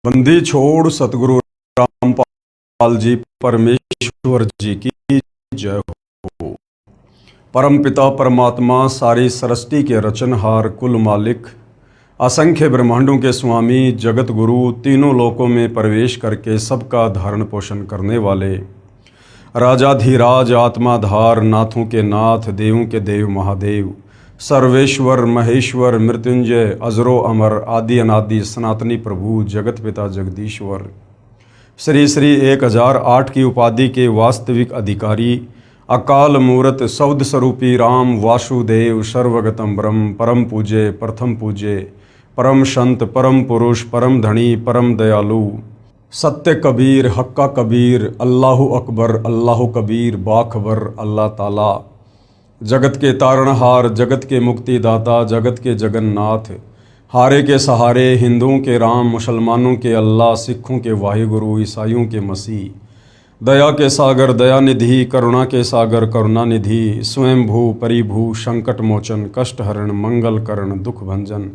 बंदी छोड़ सतगुरु रामपाल जी परमेश्वर जी की जय हो। परम पिता परमात्मा सारी सृष्टि के रचनहार कुल मालिक असंख्य ब्रह्मांडों के स्वामी जगत गुरु तीनों लोकों में प्रवेश करके सबका धारण पोषण करने वाले राजाधिराज आत्माधार नाथों के नाथ देवों के देव महादेव सर्वेश्वर महेश्वर मृत्युंजय अजरो अमर आदि अनादि सनातनी प्रभु जगत पिता जगदीश्वर श्री श्री 1008 की उपाधि के वास्तविक अधिकारी अकाल मूरत सौद स्वरूपी राम वासुदेव सर्वगतम ब्रह्म परम पूज्य प्रथम पूज्य परम संत परम पुरुष परम धनी परम दयालु सत्य कबीर हक्का कबीर अल्लाहु अकबर अल्लाहु कबीर बाखबर अल्लाह ताला जगत के तारणहार जगत के मुक्तिदाता जगत के जगन्नाथ हारे के सहारे हिंदुओं के राम मुसलमानों के अल्लाह सिखों के वाहिगुरु ईसाइयों के मसीह दया के सागर दयानिधि करुणा के सागर करुणानिधि स्वयंभू परिभू संकट मोचन कष्ट हरण मंगल करण दुख भंजन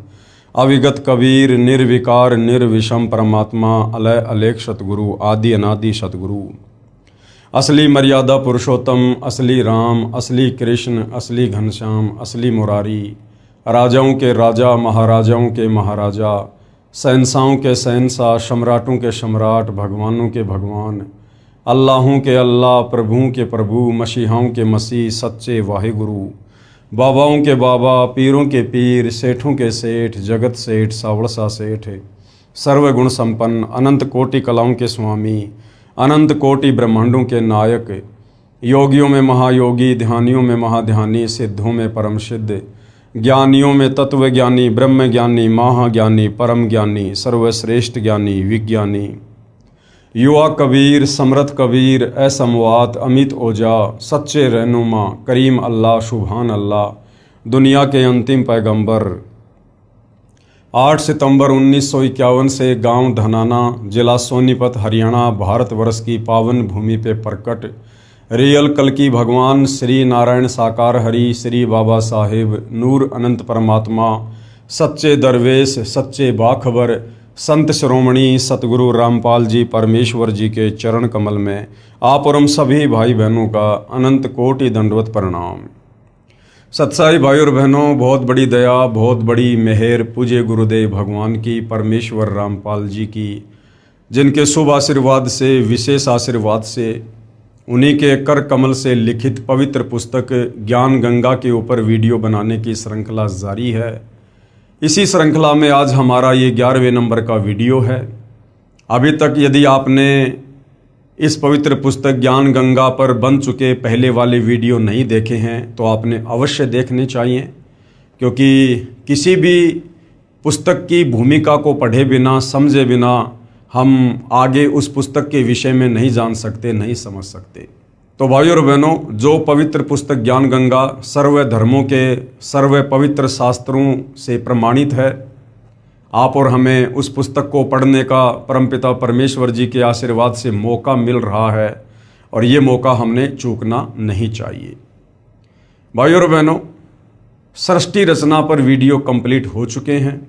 अविगत कबीर निर्विकार निर्विषम परमात्मा अलय अलेख सतगुरु आदि अनादि सतगुरु असली मर्यादा पुरुषोत्तम असली राम असली कृष्ण असली घनश्याम असली मुरारी राजाओं के राजा महाराजाओं के महाराजा शहंशाहों के शहंशाह सम्राटों के सम्राट भगवानों के भगवान अल्लाहों के अल्लाह प्रभुओं के प्रभु मसीहाओं के मसीह सच्चे वाहिगुरु बाबाओं के बाबा पीरों के पीर सेठों के सेठ जगत सेठ सावड़सा सेठ सर्वगुण संपन्न अनंत कोटि कलाओं के स्वामी अनंत कोटि ब्रह्मांडों के नायक योगियों में महायोगी ध्यानियों में महाध्यानी सिद्धों में परम सिद्ध ज्ञानियों में तत्व ज्ञानी ब्रह्म ज्ञानी महाज्ञानी परम ज्ञानी सर्वश्रेष्ठ ज्ञानी विज्ञानी युवा कबीर समर्थ कबीर असमवात अमित ओजा सच्चे रहनुमा करीम अल्लाह सुभान अल्लाह दुनिया के अंतिम पैगंबर 8 सितंबर 1951 से गांव धनाना जिला सोनीपत हरियाणा भारतवर्ष की पावन भूमि पे प्रकट रियल कल की भगवान श्री नारायण साकार हरि श्री बाबा साहेब नूर अनंत परमात्मा सच्चे दरवेश सच्चे बाखबर संत श्रोमणी सतगुरु रामपाल जी परमेश्वर जी के चरण कमल में आप और हम सभी भाई बहनों का अनंत कोटि दंडवत प्रणाम। सत्साई भाई और बहनों, बहुत बड़ी दया बहुत बड़ी मेहर पूज्य गुरुदेव भगवान की परमेश्वर रामपाल जी की, जिनके शुभ आशीर्वाद से विशेष आशीर्वाद से उन्हीं के कर कमल से लिखित पवित्र पुस्तक ज्ञान गंगा के ऊपर वीडियो बनाने की श्रृंखला जारी है। इसी श्रृंखला में आज हमारा ये 11वें नंबर का वीडियो है। अभी तक यदि आपने इस पवित्र पुस्तक ज्ञान गंगा पर बन चुके पहले वाले वीडियो नहीं देखे हैं तो आपने अवश्य देखने चाहिए, क्योंकि किसी भी पुस्तक की भूमिका को पढ़े बिना समझे बिना हम आगे उस पुस्तक के विषय में नहीं जान सकते नहीं समझ सकते। तो भाइयों और बहनों, जो पवित्र पुस्तक ज्ञान गंगा सर्व धर्मों के सर्व पवित्र शास्त्रों से प्रमाणित है, आप और हमें उस पुस्तक को पढ़ने का परमपिता परमेश्वर जी के आशीर्वाद से मौका मिल रहा है और ये मौका हमने चूकना नहीं चाहिए। भाइयों और बहनों, सृष्टि रचना पर वीडियो कंप्लीट हो चुके हैं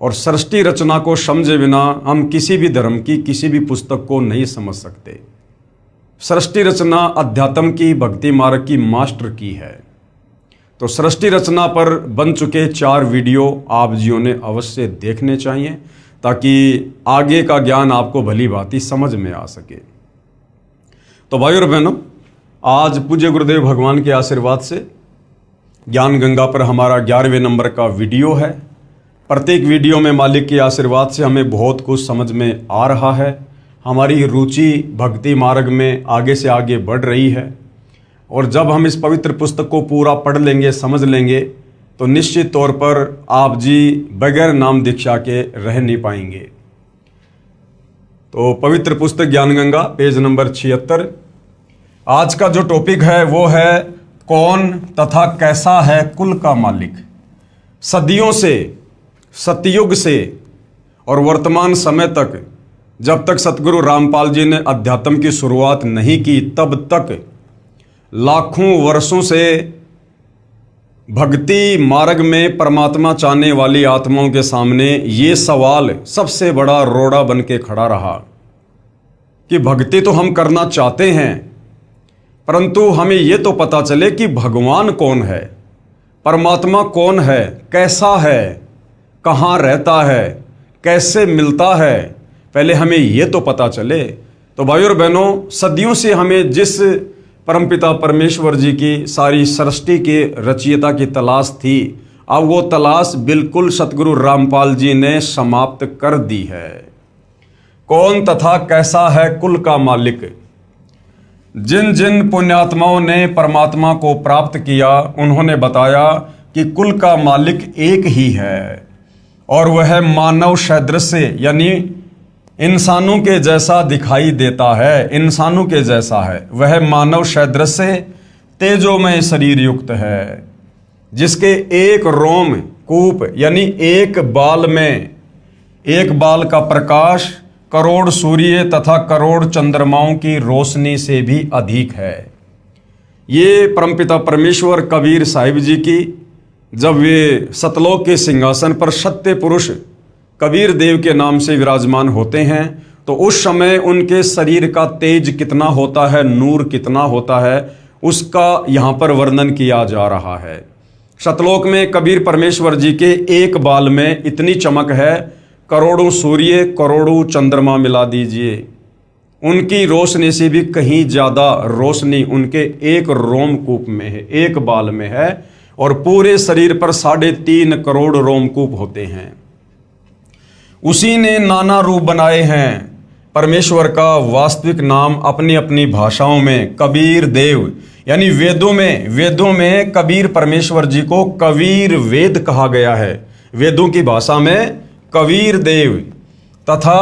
और सृष्टि रचना को समझे बिना हम किसी भी धर्म की किसी भी पुस्तक को नहीं समझ सकते। सृष्टि रचना अध्यात्म की भक्ति मार्ग की मास्टर की है। तो सृष्टि रचना पर बन चुके 4 वीडियो आप जियों ने अवश्य देखने चाहिए, ताकि आगे का ज्ञान आपको भली भांति समझ में आ सके। तो भाइयों और बहनों, आज पूज्य गुरुदेव भगवान के आशीर्वाद से ज्ञान गंगा पर हमारा 11वें नंबर का वीडियो है। प्रत्येक वीडियो में मालिक के आशीर्वाद से हमें बहुत कुछ समझ में आ रहा है। हमारी रुचि भक्ति मार्ग में आगे से आगे बढ़ रही है और जब हम इस पवित्र पुस्तक को पूरा पढ़ लेंगे समझ लेंगे तो निश्चित तौर पर आप जी बगैर नाम दीक्षा के रह नहीं पाएंगे। तो पवित्र पुस्तक ज्ञान गंगा पेज नंबर 76। आज का जो टॉपिक है वो है कौन तथा कैसा है कुल का मालिक। सदियों से सतयुग से और वर्तमान समय तक, जब तक सतगुरु रामपाल जी ने अध्यात्म की शुरुआत नहीं की तब तक लाखों वर्षों से भक्ति मार्ग में परमात्मा चाहने वाली आत्माओं के सामने ये सवाल सबसे बड़ा रोड़ा बन के खड़ा रहा कि भक्ति तो हम करना चाहते हैं, परंतु हमें ये तो पता चले कि भगवान कौन है, परमात्मा कौन है, कैसा है, कहाँ रहता है, कैसे मिलता है, पहले हमें ये तो पता चले। तो भाइयों और बहनों, सदियों से हमें जिस परमपिता परमेश्वर जी की सारी सृष्टि के रचयिता की तलाश थी, अब वो तलाश बिल्कुल सतगुरु रामपाल जी ने समाप्त कर दी है। कौन तथा कैसा है कुल का मालिक? जिन जिन पुण्यात्माओं ने परमात्मा को प्राप्त किया, उन्होंने बताया कि कुल का मालिक एक ही है और वह मानव सदृश यानी इंसानों के जैसा दिखाई देता है, इंसानों के जैसा है। वह मानव सदृश तेजोमय शरीर युक्त है, जिसके एक रोम कूप यानी एक बाल का प्रकाश करोड़ सूर्य तथा करोड़ चंद्रमाओं की रोशनी से भी अधिक है। ये परमपिता परमेश्वर कबीर साहिब जी की जब वे सतलोक के सिंहासन पर सत्य पुरुष कबीर देव के नाम से विराजमान होते हैं, तो उस समय उनके शरीर का तेज कितना होता है, नूर कितना होता है, उसका यहाँ पर वर्णन किया जा रहा है। सतलोक में कबीर परमेश्वर जी के एक बाल में इतनी चमक है, करोड़ों सूर्य करोड़ों चंद्रमा मिला दीजिए, उनकी रोशनी से भी कहीं ज़्यादा रोशनी उनके एक रोमकूप में है, एक बाल में है। और पूरे शरीर पर 3.5 करोड़ रोमकूप होते हैं। उसी ने नाना रूप बनाए हैं। परमेश्वर का वास्तविक नाम अपनी अपनी भाषाओं में कबीर देव यानी वेदों में कबीर परमेश्वर जी को कबीर वेद कहा गया है, वेदों की भाषा में कबीर देव। तथा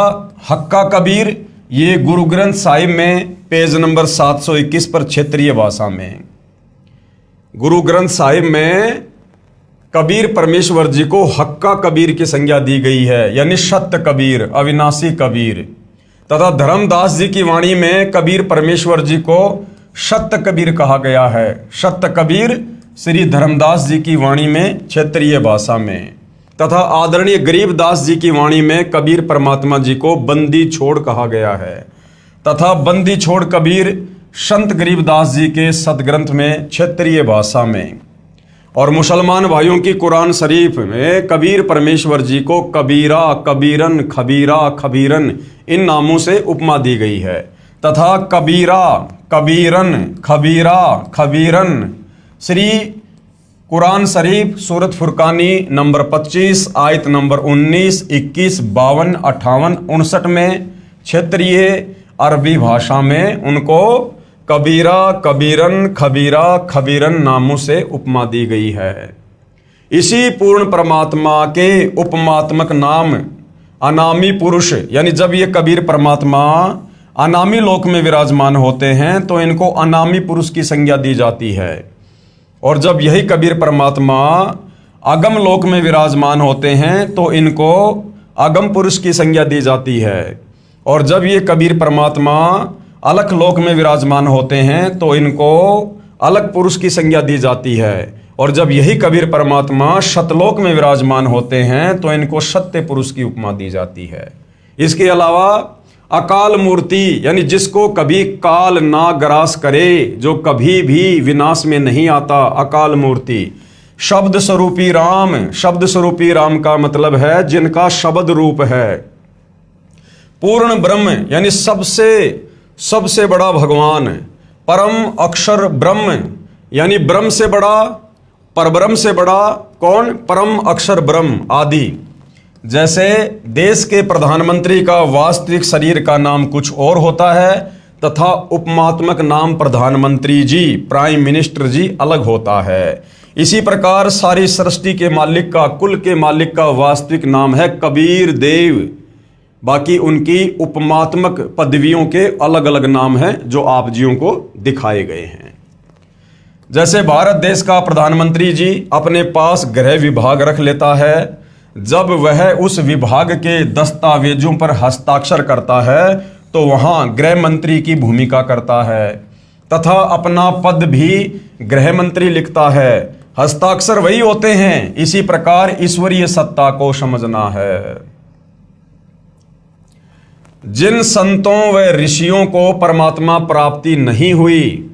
हक्का कबीर ये गुरु ग्रंथ साहिब में पेज नंबर 721 पर क्षेत्रीय भाषा में, गुरु ग्रंथ साहिब में कबीर परमेश्वर जी को हक्का कबीर की संज्ञा दी गई है, यानी सत्य कबीर, अविनाशी कबीर। तथा धर्मदास जी की वाणी में कबीर परमेश्वर जी को सत्य कबीर कहा गया है, सत्य कबीर श्री धर्मदास जी की वाणी में क्षेत्रीय भाषा में। तथा आदरणीय गरीबदास जी की वाणी में कबीर परमात्मा जी को बंदी छोड़ कहा गया है। तथा बंदी छोड़ कबीर संत गरीबदास जी के सदग्रंथ में क्षेत्रीय भाषा में। और मुसलमान भाइयों की कुरान शरीफ में कबीर परमेश्वर जी को कबीरा, कबीरन, खबीरा, खबीरन इन नामों से उपमा दी गई है। तथा कबीरा, कबीरन, खबीरा, खबीरन श्री कुरान शरीफ सूरत फुरकानी नंबर 25 आयत नंबर 19, 21, 52, 58, 59 में क्षेत्रीय अरबी भाषा में उनको कबीरा, कबीरन, खबीरा, खबीरन नामों से उपमा दी गई है। इसी पूर्ण परमात्मा के उपमात्मक नाम अनामी पुरुष, यानी जब ये कबीर परमात्मा अनामी लोक में विराजमान होते हैं तो इनको अनामी पुरुष की संज्ञा दी जाती है। और जब यही कबीर परमात्मा अगम लोक में विराजमान होते हैं तो इनको अगम पुरुष की संज्ञा दी जाती है। और जब ये कबीर परमात्मा अलख लोक में विराजमान होते हैं तो इनको अलग पुरुष की संज्ञा दी जाती है। और जब यही कबीर परमात्मा सतलोक में विराजमान होते हैं तो इनको सत्य पुरुष की उपमा दी जाती है। इसके अलावा अकाल मूर्ति, यानी जिसको कभी काल ना ग्रास करे, जो कभी भी विनाश में नहीं आता, अकाल मूर्ति। शब्द स्वरूपी राम, शब्द स्वरूपी राम का मतलब है जिनका शब्द रूप है। पूर्ण ब्रह्म यानी सबसे बड़ा भगवान। परम अक्षर ब्रह्म यानी ब्रह्म से बड़ा, परब्रह्म से बड़ा कौन? परम अक्षर ब्रह्म आदि। जैसे देश के प्रधानमंत्री का वास्तविक शरीर का नाम कुछ और होता है तथा उपमात्मक नाम प्रधानमंत्री जी, प्राइम मिनिस्टर जी अलग होता है। इसी प्रकार सारी सृष्टि के मालिक का, कुल के मालिक का वास्तविक नाम है कबीर देव। बाकी उनकी उपमात्मक पदवियों के अलग अलग नाम हैं जो आप जियों को दिखाए गए हैं। जैसे भारत देश का प्रधानमंत्री जी अपने पास गृह विभाग रख लेता है, जब वह उस विभाग के दस्तावेजों पर हस्ताक्षर करता है तो वहाँ गृह मंत्री की भूमिका करता है। तथा अपना पद भी गृह मंत्री लिखता है। हस्ताक्षर वही होते हैं। इसी प्रकार ईश्वरीय सत्ता को समझना है। जिन संतों व ऋषियों को परमात्मा प्राप्ति नहीं हुई,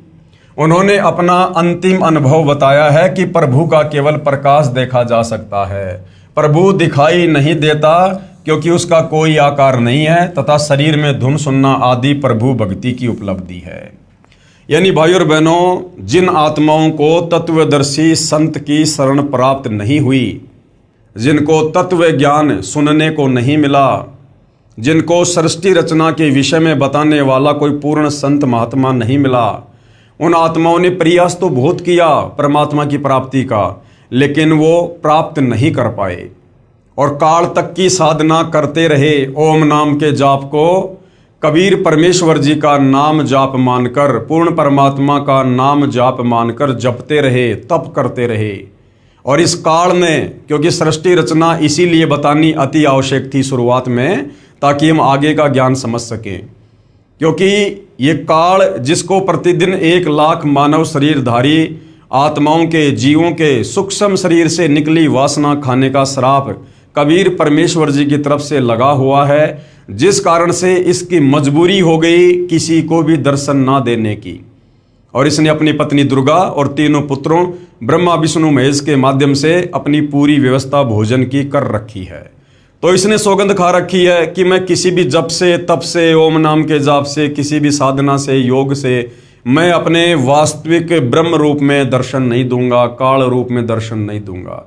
उन्होंने अपना अंतिम अनुभव बताया है कि प्रभु का केवल प्रकाश देखा जा सकता है। प्रभु दिखाई नहीं देता क्योंकि उसका कोई आकार नहीं है तथा शरीर में धुन सुनना आदि प्रभु भक्ति की उपलब्धि है। यानी भाई और बहनों, जिन आत्माओं को तत्वदर्शी संत की शरण प्राप्त नहीं हुई, जिनको तत्व ज्ञान सुनने को नहीं मिला, जिनको सृष्टि रचना के विषय में बताने वाला कोई पूर्ण संत महात्मा नहीं मिला, उन आत्माओं ने प्रयास तो बहुत किया परमात्मा की प्राप्ति का, लेकिन वो प्राप्त नहीं कर पाए और काल तक की साधना करते रहे। ओम नाम के जाप को कबीर परमेश्वर जी का नाम जाप मानकर, पूर्ण परमात्मा का नाम जाप मानकर जपते रहे, तप करते रहे। और इस काल में, क्योंकि सृष्टि रचना इसीलिए बतानी अति आवश्यक थी शुरुआत में, ताकि हम आगे का ज्ञान समझ सकें। क्योंकि ये काल जिसको प्रतिदिन 1 लाख मानव शरीरधारी आत्माओं के, जीवों के सूक्ष्म शरीर से निकली वासना खाने का श्राप कबीर परमेश्वर जी की तरफ से लगा हुआ है, जिस कारण से इसकी मजबूरी हो गई किसी को भी दर्शन ना देने की। और इसने अपनी पत्नी दुर्गा और तीनों पुत्रों ब्रह्मा विष्णु महेश के माध्यम से अपनी पूरी व्यवस्था भोजन की कर रखी है। तो इसने सौगंध खा रखी है कि मैं किसी भी जप से, तप से, ओम नाम के जाप से, किसी भी साधना से, योग से मैं अपने वास्तविक ब्रह्म रूप में दर्शन नहीं दूंगा, काल रूप में दर्शन नहीं दूंगा।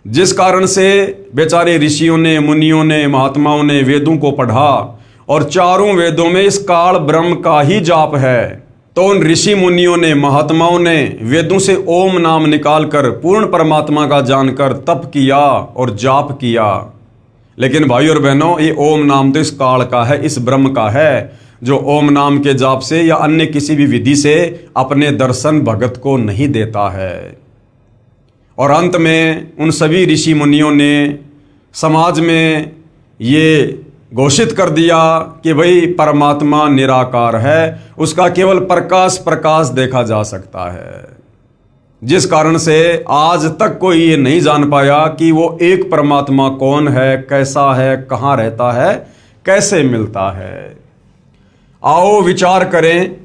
जिस कारण से बेचारे ऋषियों ने, मुनियों ने, महात्माओं ने वेदों को पढ़ा और चारों वेदों में इस काल ब्रह्म का ही जाप है। तो उन ऋषि मुनियों ने, महात्माओं ने वेदों से ओम नाम निकालकर पूर्ण परमात्मा का जानकर तप किया और जाप किया। लेकिन भाई और बहनों, ये ओम नाम तो इस काल का है, इस ब्रह्म का है, जो ओम नाम के जाप से या अन्य किसी भी विधि से अपने दर्शन भगत को नहीं देता है। और अंत में उन सभी ऋषि मुनियों ने समाज में ये घोषित कर दिया कि भाई परमात्मा निराकार है, उसका केवल प्रकाश देखा जा सकता है। जिस कारण से आज तक कोई ये नहीं जान पाया कि वो एक परमात्मा कौन है, कैसा है, कहाँ रहता है, कैसे मिलता है। आओ विचार करें,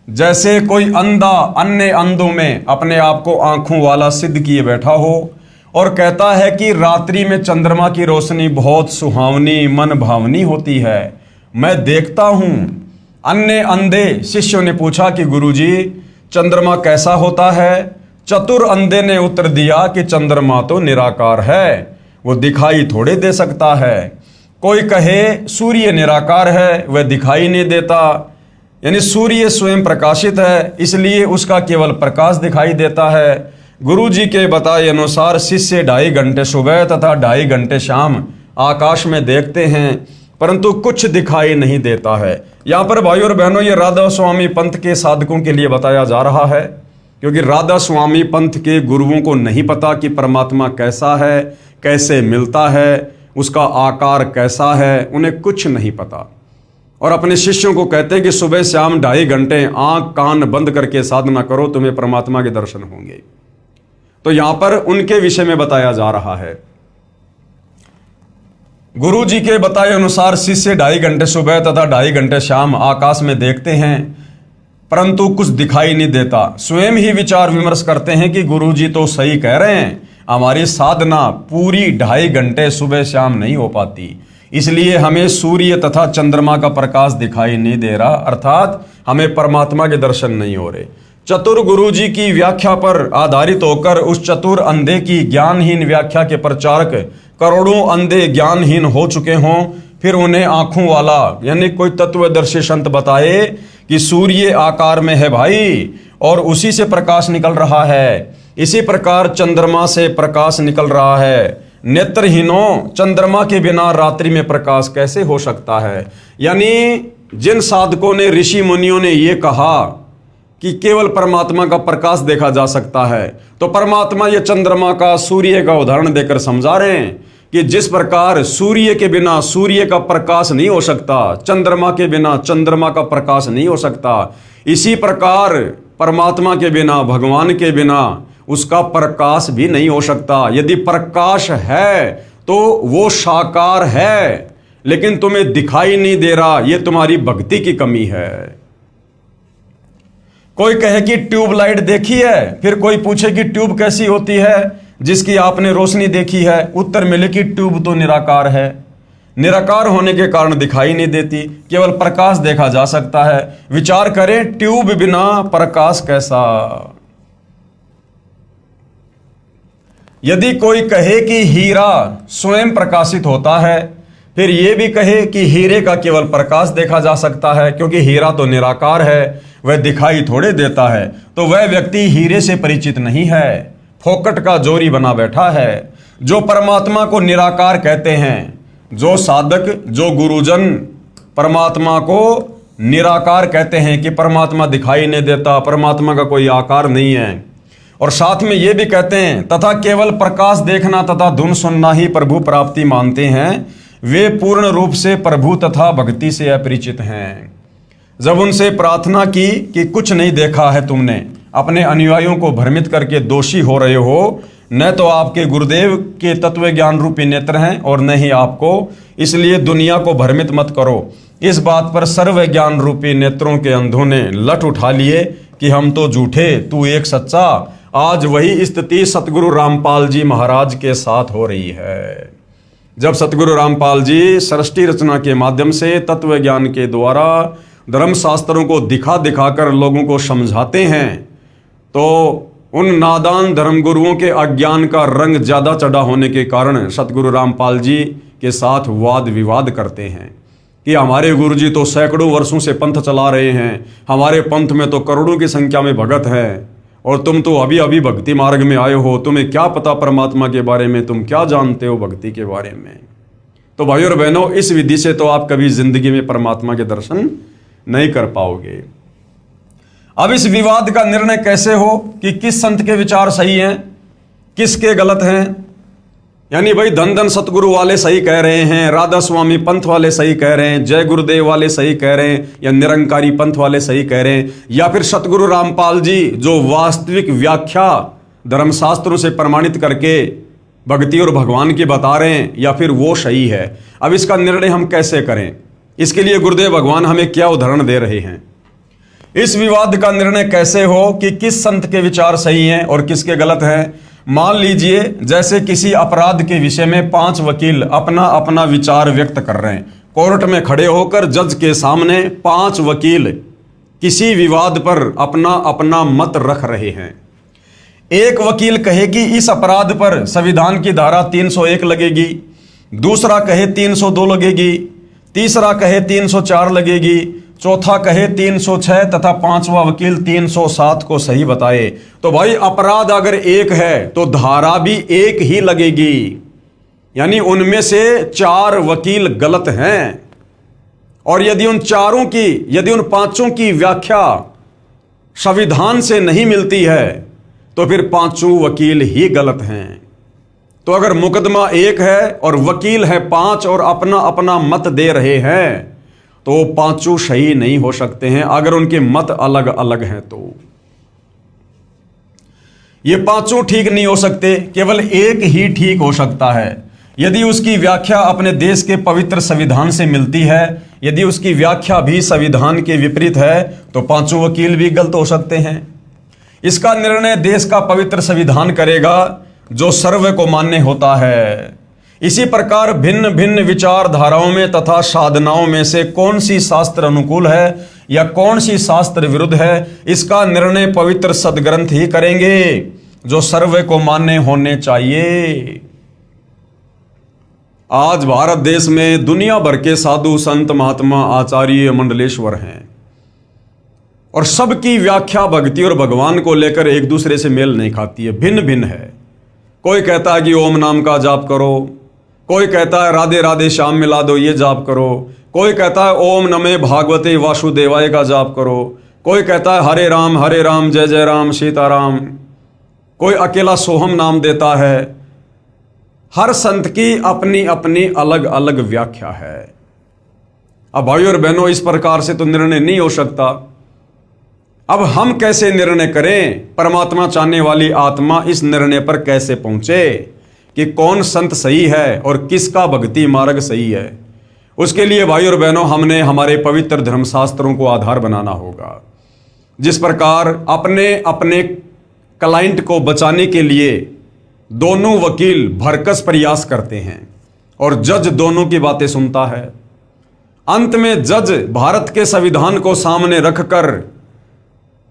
जैसे कोई अंधा अन्य अंधों में अपने आप को आंखों वाला सिद्ध किए बैठा हो और कहता है कि रात्रि में चंद्रमा की रोशनी बहुत सुहावनी, मन भावनी होती है, मैं देखता हूं। अन्य अंधे शिष्यों ने पूछा कि गुरुजी चंद्रमा कैसा होता है? चतुर अंधे ने उत्तर दिया कि चंद्रमा तो निराकार है, वो दिखाई थोड़े दे सकता है। कोई कहे सूर्य निराकार है, वह दिखाई नहीं देता, यानी सूर्य स्वयं प्रकाशित है, इसलिए उसका केवल प्रकाश दिखाई देता है। गुरु जी के बताए अनुसार शिष्य 2.5 घंटे सुबह तथा 2.5 घंटे शाम आकाश में देखते हैं, परंतु कुछ दिखाई नहीं देता है। यहाँ पर भाई और बहनों, ये राधा स्वामी पंथ के साधकों के लिए बताया जा रहा है, क्योंकि राधा स्वामी पंथ के गुरुओं को नहीं पता कि परमात्मा कैसा है, कैसे मिलता है, उसका आकार कैसा है, उन्हें कुछ नहीं पता। और अपने शिष्यों को कहते हैं कि सुबह शाम 2.5 घंटे आंख कान बंद करके साधना करो, तुम्हें परमात्मा के दर्शन होंगे। तो यहां पर उनके विषय में बताया जा रहा है। गुरु जी के बताए अनुसार शिष्य 2.5 घंटे सुबह तथा 2.5 घंटे शाम आकाश में देखते हैं, परंतु कुछ दिखाई नहीं देता। स्वयं ही विचार विमर्श करते हैं कि गुरु जी तो सही कह रहे हैं, हमारी साधना पूरी 2.5 घंटे सुबह शाम नहीं हो पाती, इसलिए हमें सूर्य तथा चंद्रमा का प्रकाश दिखाई नहीं दे रहा, अर्थात हमें परमात्मा के दर्शन नहीं हो रहे। चतुर गुरु जी की व्याख्या पर आधारित होकर उस चतुर अंधे की ज्ञानहीन व्याख्या के प्रचारक करोड़ों अंधे ज्ञानहीन हो चुके हों, फिर उन्हें आंखों वाला यानी कोई तत्वदर्शी संत बताए कि सूर्य आकार में है भाई और उसी से प्रकाश निकल रहा है, इसी प्रकार चंद्रमा से प्रकाश निकल रहा है। नेत्रहीनों, चंद्रमा के बिना रात्रि में प्रकाश कैसे हो सकता है? यानी जिन साधकों ने, ऋषि मुनियों ने ये कहा कि केवल परमात्मा का प्रकाश देखा जा सकता है, तो परमात्मा ये चंद्रमा का, सूर्य का उदाहरण देकर समझा रहे हैं कि जिस प्रकार सूर्य के बिना सूर्य का प्रकाश नहीं हो सकता, चंद्रमा के बिना चंद्रमा का प्रकाश नहीं हो सकता, इसी प्रकार परमात्मा के बिना, भगवान के बिना उसका प्रकाश भी नहीं हो सकता। यदि प्रकाश है तो वो साकार है, लेकिन तुम्हें दिखाई नहीं दे रहा, ये तुम्हारी भक्ति की कमी है। कोई कहे कि ट्यूबलाइट देखी है, फिर कोई पूछे कि ट्यूब कैसी होती है जिसकी आपने रोशनी देखी है, उत्तर मिले कि ट्यूब तो निराकार है। निराकार होने के कारण दिखाई नहीं देती, केवल प्रकाश देखा जा सकता है। विचार करें, ट्यूब बिना प्रकाश कैसा। यदि कोई कहे कि हीरा स्वयं प्रकाशित होता है, फिर यह भी कहे कि हीरे का केवल प्रकाश देखा जा सकता है, क्योंकि हीरा तो निराकार है, वह दिखाई थोड़े देता है, तो वह व्यक्ति हीरे से परिचित नहीं है, फोकट का जोरी बना बैठा है। जो परमात्मा को निराकार कहते हैं, जो साधक, जो गुरुजन परमात्मा को निराकार कहते हैं कि परमात्मा दिखाई नहीं देता, परमात्मा का कोई आकार नहीं है, और साथ में ये भी कहते हैं तथा केवल प्रकाश देखना तथा धुन सुनना ही प्रभु प्राप्ति मानते हैं, वे पूर्ण रूप से प्रभु तथा भक्ति से अपरिचित हैं। जब उनसे प्रार्थना की कि कुछ नहीं देखा है तुमने, अपने अनुयायियों को भ्रमित करके दोषी हो रहे हो, न तो आपके गुरुदेव के तत्व ज्ञान रूपी नेत्र हैं और न ही आपको, इसलिए दुनिया को भ्रमित मत करो। इस बात पर सर्व ज्ञान रूपी नेत्रों के अंधों ने लठ उठा लिए कि हम तो झूठे, तू एक सच्चा। आज वही स्थिति सतगुरु रामपाल जी महाराज के साथ हो रही है। जब सतगुरु रामपाल जी सृष्टि रचना के माध्यम से तत्व ज्ञान के द्वारा धर्म शास्त्रों को दिखा दिखाकर लोगों को समझाते हैं, तो उन नादान धर्मगुरुओं के अज्ञान का रंग ज्यादा चढ़ा होने के कारण सतगुरु रामपाल जी के साथ वाद विवाद करते हैं कि हमारे गुरुजी तो सैकड़ों वर्षों से पंथ चला रहे हैं, हमारे पंथ में तो करोड़ों की संख्या में भगत हैं, और तुम तो अभी अभी भक्ति मार्ग में आए हो, तुम्हें क्या पता परमात्मा के बारे में, तुम क्या जानते हो भक्ति के बारे में। तो भाइयों और बहनों, इस विधि से तो आप कभी जिंदगी में परमात्मा के दर्शन नहीं कर पाओगे। अब इस विवाद का निर्णय कैसे हो कि किस संत के विचार सही हैं, किसके गलत हैं। यानी भाई धन धन सतगुरु वाले सही कह रहे हैं, राधा स्वामी पंथ वाले सही कह रहे हैं, जय गुरुदेव वाले सही कह रहे हैं, या निरंकारी पंथ वाले सही कह रहे हैं, या फिर सतगुरु रामपाल जी जो वास्तविक व्याख्या धर्मशास्त्रों से प्रमाणित करके भक्ति और भगवान की बता रहे हैं, या फिर वो सही है। अब इसका निर्णय हम कैसे करें, इसके लिए गुरुदेव भगवान हमें क्या उदाहरण दे रहे हैं। इस विवाद का निर्णय कैसे हो कि किस संत के विचार सही हैं और किसके गलत हैं। मान लीजिए जैसे किसी अपराध के विषय में 5 वकील अपना अपना विचार व्यक्त कर रहे हैं, कोर्ट में खड़े होकर जज के सामने 5 वकील किसी विवाद पर अपना अपना मत रख रहे हैं। एक वकील कहे कि इस अपराध पर संविधान की धारा 301 लगेगी, दूसरा कहे 302 लगेगी, तीसरा कहे 304 लगेगी, चौथा कहे 306 तथा 5वां वकील 307 को सही बताए। तो भाई अपराध अगर एक है तो धारा भी एक ही लगेगी, यानी उनमें से 4 वकील गलत हैं। और यदि उन 5 की व्याख्या संविधान से नहीं मिलती है तो फिर 5 वकील ही गलत हैं। तो अगर मुकदमा एक है और वकील है 5 और अपना अपना मत दे रहे हैं, तो 5 सही नहीं हो सकते हैं अगर उनके मत अलग अलग हैं। तो ये 5 ठीक नहीं हो सकते, केवल एक ही ठीक हो सकता है। यदि उसकी व्याख्या अपने देश के पवित्र संविधान से मिलती है, यदि उसकी व्याख्या भी संविधान के विपरीत है, तो 5 वकील भी गलत हो सकते हैं। इसका निर्णय देश का पवित्र संविधान करेगा जो सर्व को मान्य होता है। इसी प्रकार भिन्न भिन्न विचारधाराओं में तथा साधनाओं में से कौन सी शास्त्र अनुकूल है या कौन सी शास्त्र विरुद्ध है, इसका निर्णय पवित्र सदग्रंथ ही करेंगे जो सर्व को मान्य होने चाहिए। आज भारत देश में दुनिया भर के साधु संत महात्मा आचार्य मंडलेश्वर हैं और सबकी व्याख्या भक्ति और भगवान को लेकर एक दूसरे से मेल नहीं खाती है, भिन्न भिन्न है। कोई कहता है कि ओम नाम का जाप करो, कोई कहता है राधे राधे श्याम मिला दो ये जाप करो, कोई कहता है ओम नमे भागवते वासुदेवाय का जाप करो, कोई कहता है हरे राम जय जय राम सीताराम, कोई अकेला सोहम नाम देता है। हर संत की अपनी अपनी अलग अलग व्याख्या है। अब भाइयों और बहनों, इस प्रकार से तो निर्णय नहीं हो सकता। अब हम कैसे निर्णय करें, परमात्मा चाहने वाली आत्मा इस निर्णय पर कैसे पहुंचे कि कौन संत सही है और किसका भक्ति मार्ग सही है। उसके लिए भाई और बहनों, हमने हमारे पवित्र धर्मशास्त्रों को आधार बनाना होगा। जिस प्रकार अपने अपने क्लाइंट को बचाने के लिए दोनों वकील भरकस प्रयास करते हैं और जज दोनों की बातें सुनता है, अंत में जज भारत के संविधान को सामने रखकर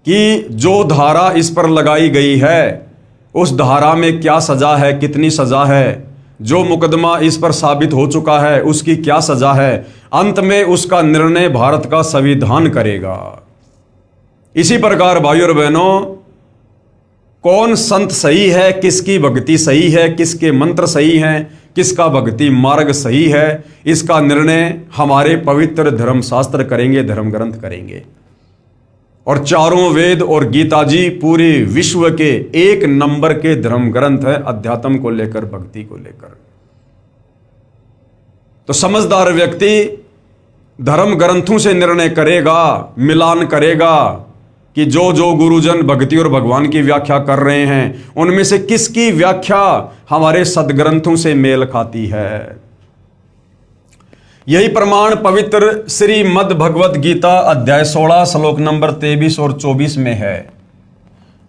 कि जो धारा इस पर लगाई गई है उस धारा में क्या सजा है, कितनी सजा है, जो मुकदमा इस पर साबित हो चुका है उसकी क्या सजा है, अंत में उसका निर्णय भारत का संविधान करेगा। इसी प्रकार भाइयों और बहनों, कौन संत सही है, किसकी भक्ति सही है, किसके मंत्र सही हैं, किसका भक्ति मार्ग सही है, इसका निर्णय हमारे पवित्र धर्मशास्त्र करेंगे, धर्म ग्रंथ करेंगे। और चारों वेद और गीता जी पूरे विश्व के एक नंबर के धर्म ग्रंथ है, अध्यात्म को लेकर, भक्ति को लेकर। तो समझदार व्यक्ति धर्म ग्रंथों से निर्णय करेगा, मिलान करेगा कि जो जो गुरुजन भक्ति और भगवान की व्याख्या कर रहे हैं उनमें से किसकी व्याख्या हमारे सदग्रंथों से मेल खाती है। यही प्रमाण पवित्र श्रीमद् भगवत गीता अध्याय 16 श्लोक नंबर 23 और 24 में है।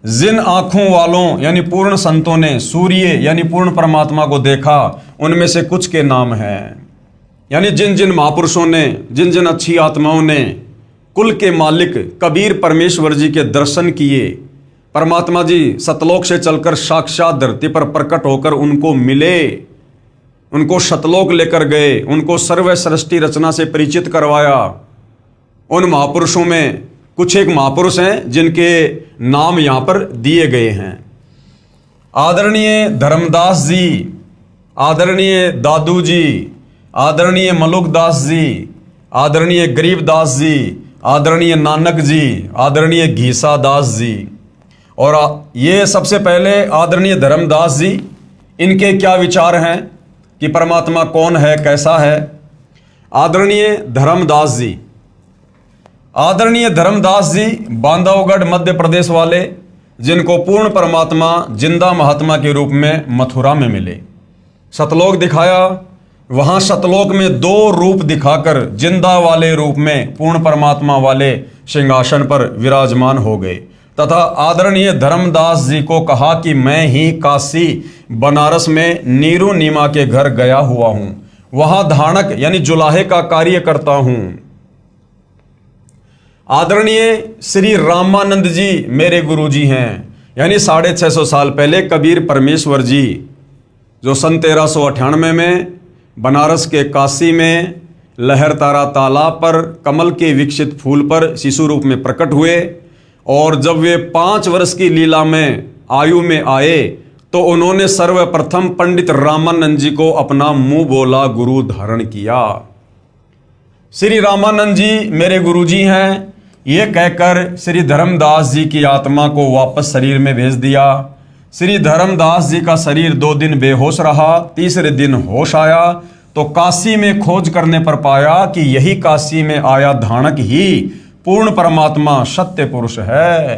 जिन आंखों वालों यानी पूर्ण संतों ने सूर्य यानी पूर्ण परमात्मा को देखा उनमें से कुछ के नाम हैं। यानी जिन जिन महापुरुषों ने, जिन जिन अच्छी आत्माओं ने कुल के मालिक कबीर परमेश्वर जी के दर्शन किए, परमात्मा जी सतलोक से चलकर साक्षात धरती पर प्रकट होकर उनको मिले, उनको शतलोक लेकर गए, उनको सर्व सृष्टि रचना से परिचित करवाया। उन महापुरुषों में कुछ एक महापुरुष हैं जिनके नाम यहाँ पर दिए गए हैं। आदरणीय धर्मदास जी, आदरणीय दादू जी, आदरणीय मलुकदास जी, आदरणीय गरीबदास जी, आदरणीय नानक जी, आदरणीय घीसा दास जी। और ये सबसे पहले आदरणीय धर्मदास जी, इनके क्या विचार हैं कि परमात्मा कौन है, कैसा है। आदरणीय धर्मदास जी, आदरणीय धर्मदास जी बांधवगढ़ मध्य प्रदेश वाले, जिनको पूर्ण परमात्मा जिंदा महात्मा के रूप में मथुरा में मिले। सतलोक दिखाया, वहां सतलोक में दो रूप दिखाकर जिंदा वाले रूप में पूर्ण परमात्मा वाले सिंहासन पर विराजमान हो गए। तथा आदरणीय धर्मदास जी को कहा कि मैं ही काशी बनारस में नीरू नीमा के घर गया हुआ हूं, वहां धानक यानी जुलाहे का कार्य करता हूं। आदरणीय श्री रामानंद जी मेरे गुरुजी हैं, यानी 650 साल पहले कबीर परमेश्वर जी जो सन 1398 में बनारस के काशी में लहरतारा तालाब पर कमल के विकसित फूल पर शिशु रूप में प्रकट हुए। और जब वे 5 वर्ष की लीला में आयु में आए तो उन्होंने सर्वप्रथम पंडित रामानंद जी को अपना मुंह बोला गुरु धारण किया। श्री रामानंद जी मेरे गुरुजी हैं, ये कहकर श्री धर्मदास जी की आत्मा को वापस शरीर में भेज दिया। श्री धर्मदास जी का शरीर 2 दिन बेहोश रहा, तीसरे दिन होश आया तो काशी में खोज करने पर पाया कि यही काशी में आया धानक ही पूर्ण परमात्मा सत्य पुरुष है।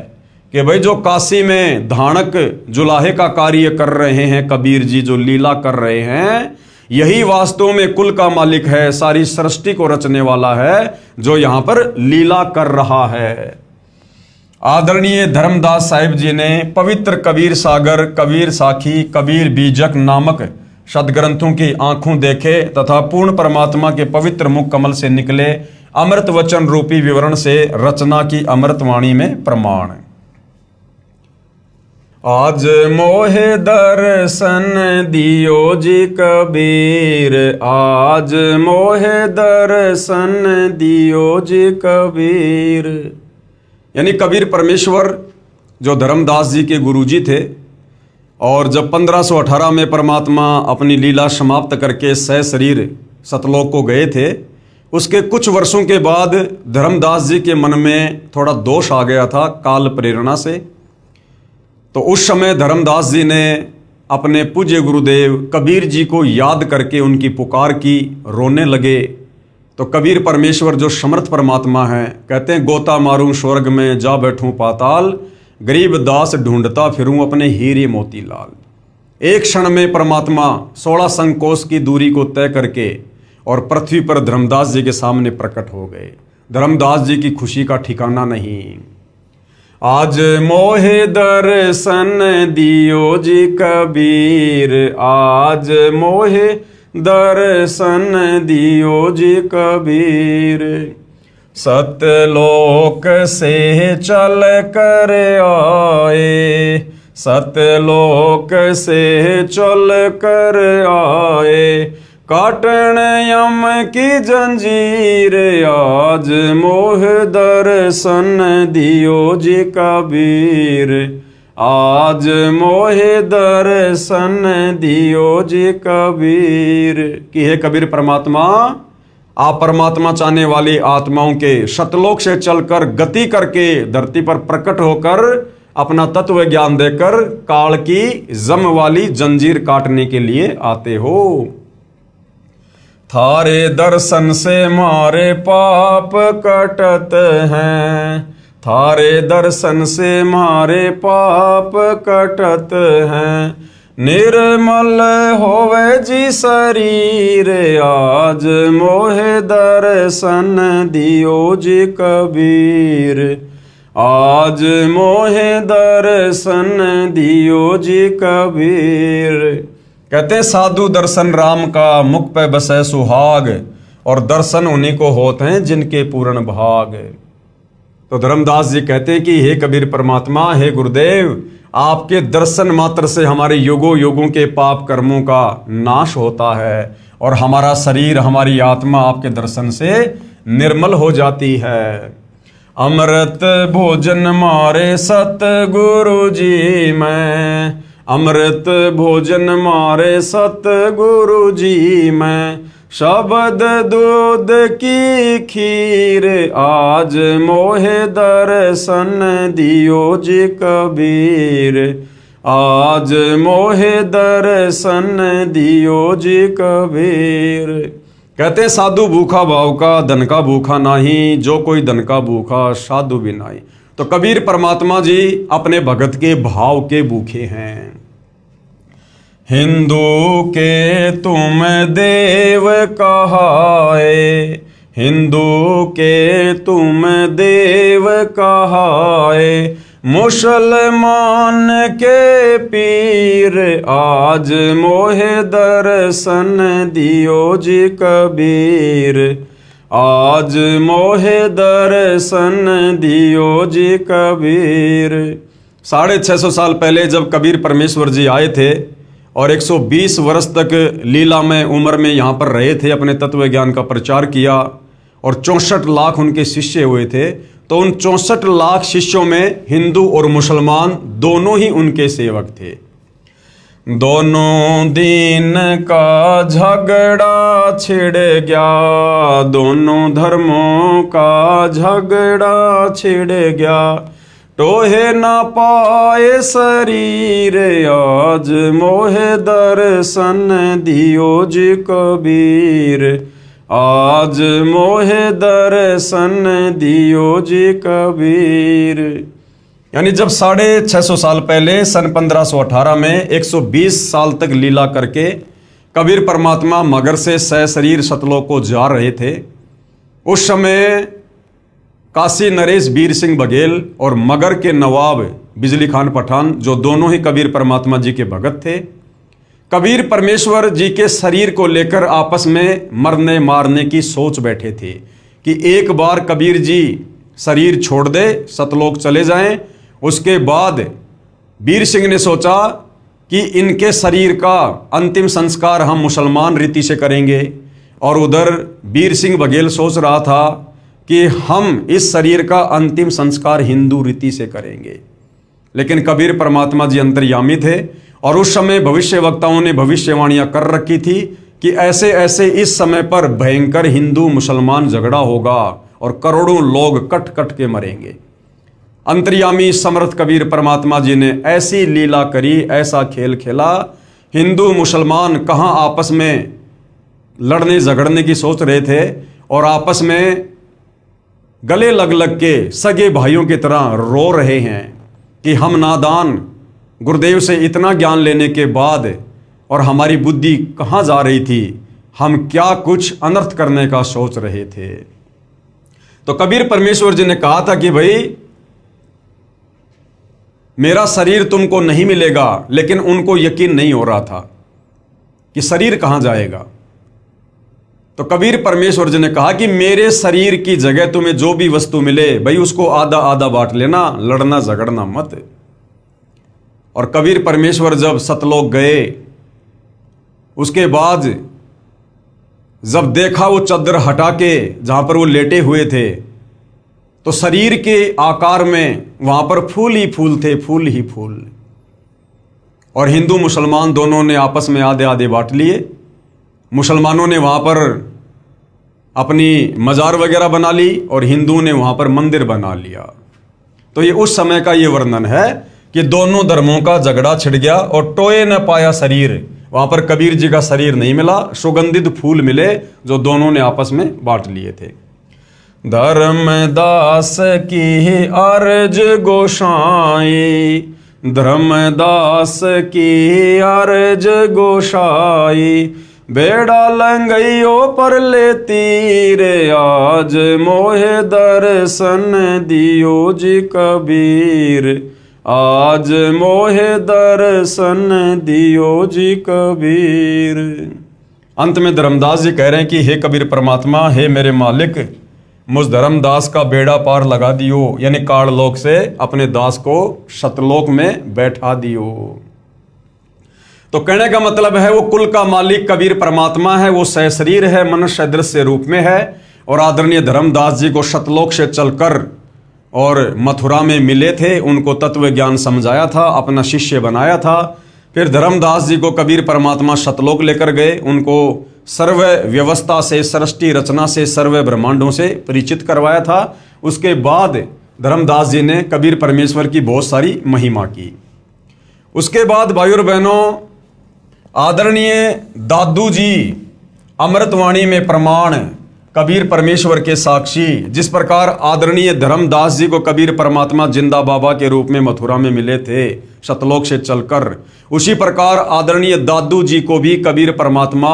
कि भाई जो काशी में धानक जुलाहे का कार्य कर रहे हैं, कबीर जी जो लीला कर रहे हैं, यही वास्तव में कुल का मालिक है, सारी सृष्टि को रचने वाला है, जो यहाँ पर लीला कर रहा है। आदरणीय धर्मदास साहिब जी ने पवित्र कबीर सागर, कबीर साखी, कबीर बीजक नामक सदग्रंथों की आंखों देखे तथा पूर्ण परमात्मा के पवित्र मुख कमल से निकले अमृत वचन रूपी विवरण से रचना की अमृतवाणी में प्रमाण। आज मोहे दर्शन दियो जी कबीर, आज मोहे दर्शन दियो जी कबीर। यानी कबीर परमेश्वर जो धर्मदास जी के गुरुजी थे, और जब 1518 में परमात्मा अपनी लीला समाप्त करके सह शरीर सतलोक को गए थे, उसके कुछ वर्षों के बाद धर्मदास जी के मन में थोड़ा दोष आ गया था काल प्रेरणा से। तो उस समय धर्मदास जी ने अपने पूज्य गुरुदेव कबीर जी को याद करके उनकी पुकार की, रोने लगे। तो कबीर परमेश्वर जो समर्थ परमात्मा है, कहते हैं गोता मारूं स्वर्ग में जा बैठूं पाताल, गरीब दास ढूंढता फिरूं अपने हीरे मोती लाल। एक क्षण में परमात्मा 16 संकोश की दूरी को तय करके और पृथ्वी पर धर्मदास जी के सामने प्रकट हो गए। धर्मदास जी की खुशी का ठिकाना नहीं। आज मोहे दर्शन दियो जी कबीर, आज मोहे दर्शन दियो जी कबीर। सतलोक से चल कर आए, सतलोक से चल कर आए, काटन यम की जंजीर, आज मोह दर्शन दियो जी कबीर, आज मोहे दर्शन दियो जी कबीर। कि हे कबीर परमात्मा, आप परमात्मा चाहने वाली आत्माओं के शतलोक से चलकर गति करके धरती पर प्रकट होकर अपना तत्व ज्ञान देकर काल की जम वाली जंजीर काटने के लिए आते हो। थारे दर्शन से मारे पाप कटत हैं, थारे दर्शन से मारे पाप कटत हैं, निर्मल होवे जी शरीर, आज मोहे दर्शन दियो जी कबीर, आज मोहे दर्शन दियो जी कबीर। कहते हैं साधु दर्शन राम का मुख पे बसे सुहाग, और दर्शन उन्हीं को होते हैं जिनके पूर्ण भाग। तो धर्मदास जी कहते हैं कि हे कबीर परमात्मा, हे गुरुदेव, आपके दर्शन मात्र से हमारे युगों युगों के पाप कर्मों का नाश होता है और हमारा शरीर, हमारी आत्मा आपके दर्शन से निर्मल हो जाती है। अमृत भोजन मारे सतगुरु जी मैं, अमृत भोजन मारे सतगुरु जी मैं, शब्द दूध की खीर, आज मोहे दर्शन दियो जी कबीर, आज मोहे दर्शन दियो जी कबीर। कहते साधु भूखा भाव का, धन का भूखा नाही, जो कोई धन का भूखा साधु भी नाही। तो कबीर परमात्मा जी अपने भगत के भाव के भूखे हैं। हिंदू के तुम देव कहाए, हिंदू के तुम देव कहाए, मुसलमान के पीर, आज मोहे दर्शन दियो जी कबीर, आज मोहे दर्शन दियो जी कबीर। 650 साल पहले जब कबीर परमेश्वर जी आए थे और 120 वर्ष तक लीला में उम्र में यहाँ पर रहे थे, अपने तत्व ज्ञान का प्रचार किया और 64 लाख उनके शिष्य हुए थे। तो उन 64 लाख शिष्यों में हिंदू और मुसलमान दोनों ही उनके सेवक थे। दोनों दीन का झगड़ा छिड़ गया, दोनों धर्मों का झगड़ा छिड़ गया, टोहे ना पाए शरीर, आज मोहे दर्शन दियो जी कबीर, आज मोहे दर्शन दियो जी कबीर। यानी जब 650 साल पहले सन 1518 में 120 साल तक लीला करके कबीर परमात्मा मगर से सशरीर सतलोक को जा रहे थे, उस समय काशी नरेश वीर सिंह बघेल और मगर के नवाब बिजली खान पठान, जो दोनों ही कबीर परमात्मा जी के भगत थे, कबीर परमेश्वर जी के शरीर को लेकर आपस में मरने मारने की सोच बैठे थे कि एक बार कबीर जी शरीर छोड़ दे, सतलोक चले जाएं। उसके बाद वीर सिंह ने सोचा कि इनके शरीर का अंतिम संस्कार हम मुसलमान रीति से करेंगे, और उधर वीर सिंह बघेल सोच रहा था कि हम इस शरीर का अंतिम संस्कार हिंदू रीति से करेंगे। लेकिन कबीर परमात्मा जी अंतर्यामी थे और उस समय भविष्य वक्ताओं ने भविष्यवाणियां कर रखी थी कि ऐसे ऐसे इस समय पर भयंकर हिंदू मुसलमान झगड़ा होगा और करोड़ों लोग कट कट के मरेंगे। अंतर्यामी समर्थ कबीर परमात्मा जी ने ऐसी लीला करी, ऐसा खेल खेला, हिंदू मुसलमान कहाँ आपस में लड़ने झगड़ने की सोच रहे थे और आपस में गले लग लग के सगे भाइयों की तरह रो रहे हैं कि हम नादान गुरुदेव से इतना ज्ञान लेने के बाद और हमारी बुद्धि कहाँ जा रही थी, हम क्या कुछ अनर्थ करने का सोच रहे थे। तो कबीर परमेश्वर जी ने कहा था कि भाई मेरा शरीर तुमको नहीं मिलेगा, लेकिन उनको यकीन नहीं हो रहा था कि शरीर कहाँ जाएगा। तो कबीर परमेश्वर जी ने कहा कि मेरे शरीर की जगह तुम्हें जो भी वस्तु मिले भाई उसको आधा आधा बांट लेना, लड़ना झगड़ना मत। और कबीर परमेश्वर जब सतलोक गए, उसके बाद जब देखा वो चद्दर हटा के जहां पर वो लेटे हुए थे, तो शरीर के आकार में वहां पर फूल ही फूल थे, फूल ही फूल। और हिंदू मुसलमान दोनों ने आपस में आधे आधे बांट लिए। मुसलमानों ने वहां पर अपनी मजार वगैरह बना ली और हिंदुओं ने वहां पर मंदिर बना लिया। तो ये उस समय का ये वर्णन है कि दोनों धर्मों का झगड़ा छिड़ गया और टोए न पाया शरीर। वहां पर कबीर जी का शरीर नहीं मिला, सुगंधित फूल मिले जो दोनों ने आपस में बांट लिए थे। धर्मदास की अर्ज गोसाई, धर्मदास की अर्ज गोसाई, बेड़ा लंगइयो पर लेती रे आज, मोहे दर्शन दियो जी कबीर, आज मोहे दर्शन दियो जी कबीर। अंत में धर्मदास जी कह रहे हैं कि हे कबीर परमात्मा, हे मेरे मालिक, मुझ धर्मदास का बेड़ा पार लगा दियो, यानी काललोक से अपने दास को सतलोक में बैठा दियो। तो कहने का मतलब है वो कुल का मालिक कबीर परमात्मा है, वो सहशरीर है, मनुष्य दृश्य रूप में है। और आदरणीय धर्मदास जी को सतलोक से चलकर और मथुरा में मिले थे, उनको तत्व ज्ञान समझाया था, अपना शिष्य बनाया था। फिर धर्मदास जी को कबीर परमात्मा सतलोक लेकर गए, उनको सर्व व्यवस्था से, सृष्टि रचना से, सर्व ब्रह्मांडों से परिचित करवाया था। उसके बाद धर्मदास जी ने कबीर परमेश्वर की बहुत सारी महिमा की। उसके बाद भाइयों और बहनों, आदरणीय दादू जी अमृतवाणी में प्रमाण, कबीर परमेश्वर के साक्षी, जिस प्रकार आदरणीय धर्मदास जी को कबीर परमात्मा जिंदा बाबा के रूप में मथुरा में मिले थे सतलोक से चलकर, उसी प्रकार आदरणीय दादू जी को भी कबीर परमात्मा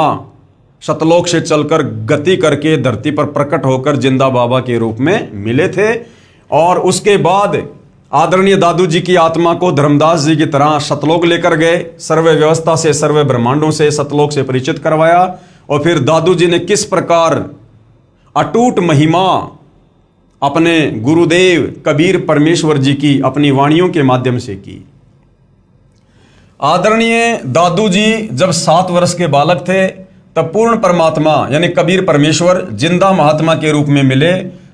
सतलोक से चलकर गति करके धरती पर प्रकट होकर जिंदा बाबा के रूप में मिले थे। और उसके बाद आदरणीय दादू जी की आत्मा को धर्मदास जी की तरह सतलोक लेकर गए, सर्व व्यवस्था से, सर्व ब्रह्मांडों से, सतलोक से परिचित करवाया। और फिर दादू जी ने किस प्रकार अटूट महिमा अपने गुरुदेव कबीर परमेश्वर जी की अपनी वाणियों के माध्यम से की। आदरणीय दादू जी जब 7 वर्ष के बालक थे तब पूर्ण परमात्मा यानी कबीर परमेश्वर जिंदा महात्मा के रूप में मिले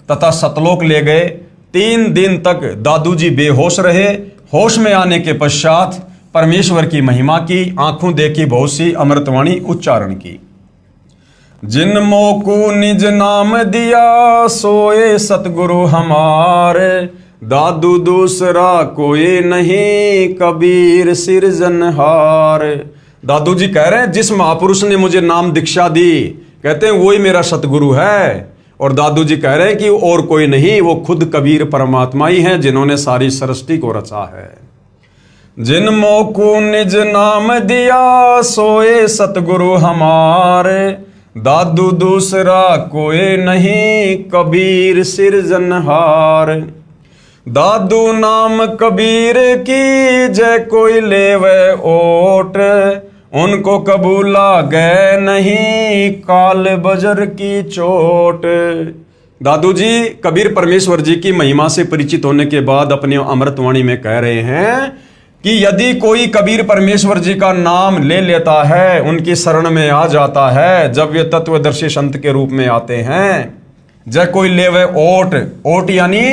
तथा सतलोक ले गए। 3 दिन तक दादू जी बेहोश रहे। होश में आने के पश्चात परमेश्वर की महिमा की, आंखों देखी बहुत सी अमृतवाणी उच्चारण की। जिन मोकू निज नाम दिया सोए सतगुरु हमारे, दादू दूसरा कोई नहीं कबीर सिरजनहार। दादू जी कह रहे हैं जिस महापुरुष ने मुझे नाम दीक्षा दी, कहते हैं वही मेरा सतगुरु है। और दादू जी कह रहे हैं कि और कोई नहीं, वो खुद कबीर परमात्मा ही हैं जिन्होंने सारी सृष्टि को रचा है। जिन मोकू निज नाम दिया सोए सतगुरु हमारे, दादू दूसरा कोई नहीं कबीर सिरजनहार। दादू नाम कबीर की जय कोई लेवे ओट, उनको कबूला गए नहीं काल बजर की चोट। दादू जी कबीर परमेश्वर जी की महिमा से परिचित होने के बाद अपनी अमृतवाणी में कह रहे हैं कि यदि कोई कबीर परमेश्वर जी का नाम ले लेता है, उनकी शरण में आ जाता है, जब वे तत्वदर्शी संत के रूप में आते हैं, जय कोई लेवे ओट, ओट यानी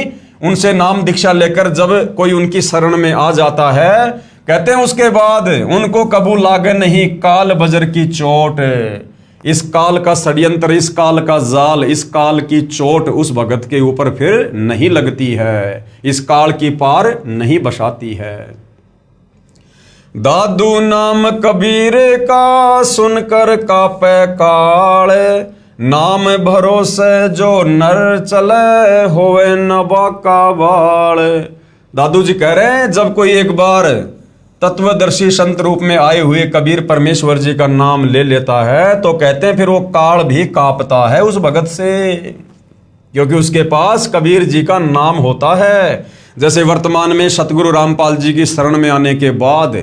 उनसे नाम दीक्षा लेकर जब कोई उनकी शरण में आ जाता है, कहते हैं उसके बाद उनको कबूल लागे नहीं काल बजर की चोट। इस काल का षड्यंत्र, इस काल का जाल, इस काल की चोट उस भगत के ऊपर फिर नहीं लगती है, इस काल की पार नहीं बसाती है। दादू नाम कबीर का सुनकर कापे काल, नाम भरोसे जो नर चले होवे न बाका बाल। दादू जी कह रहे हैं जब कोई एक बार तत्वदर्शी संत रूप में आए हुए कबीर परमेश्वर जी का नाम ले लेता है तो कहते हैं फिर वो काल भी कांपता है उस भगत से, क्योंकि उसके पास कबीर जी का नाम होता है। जैसे वर्तमान में सतगुरु रामपाल जी की शरण में आने के बाद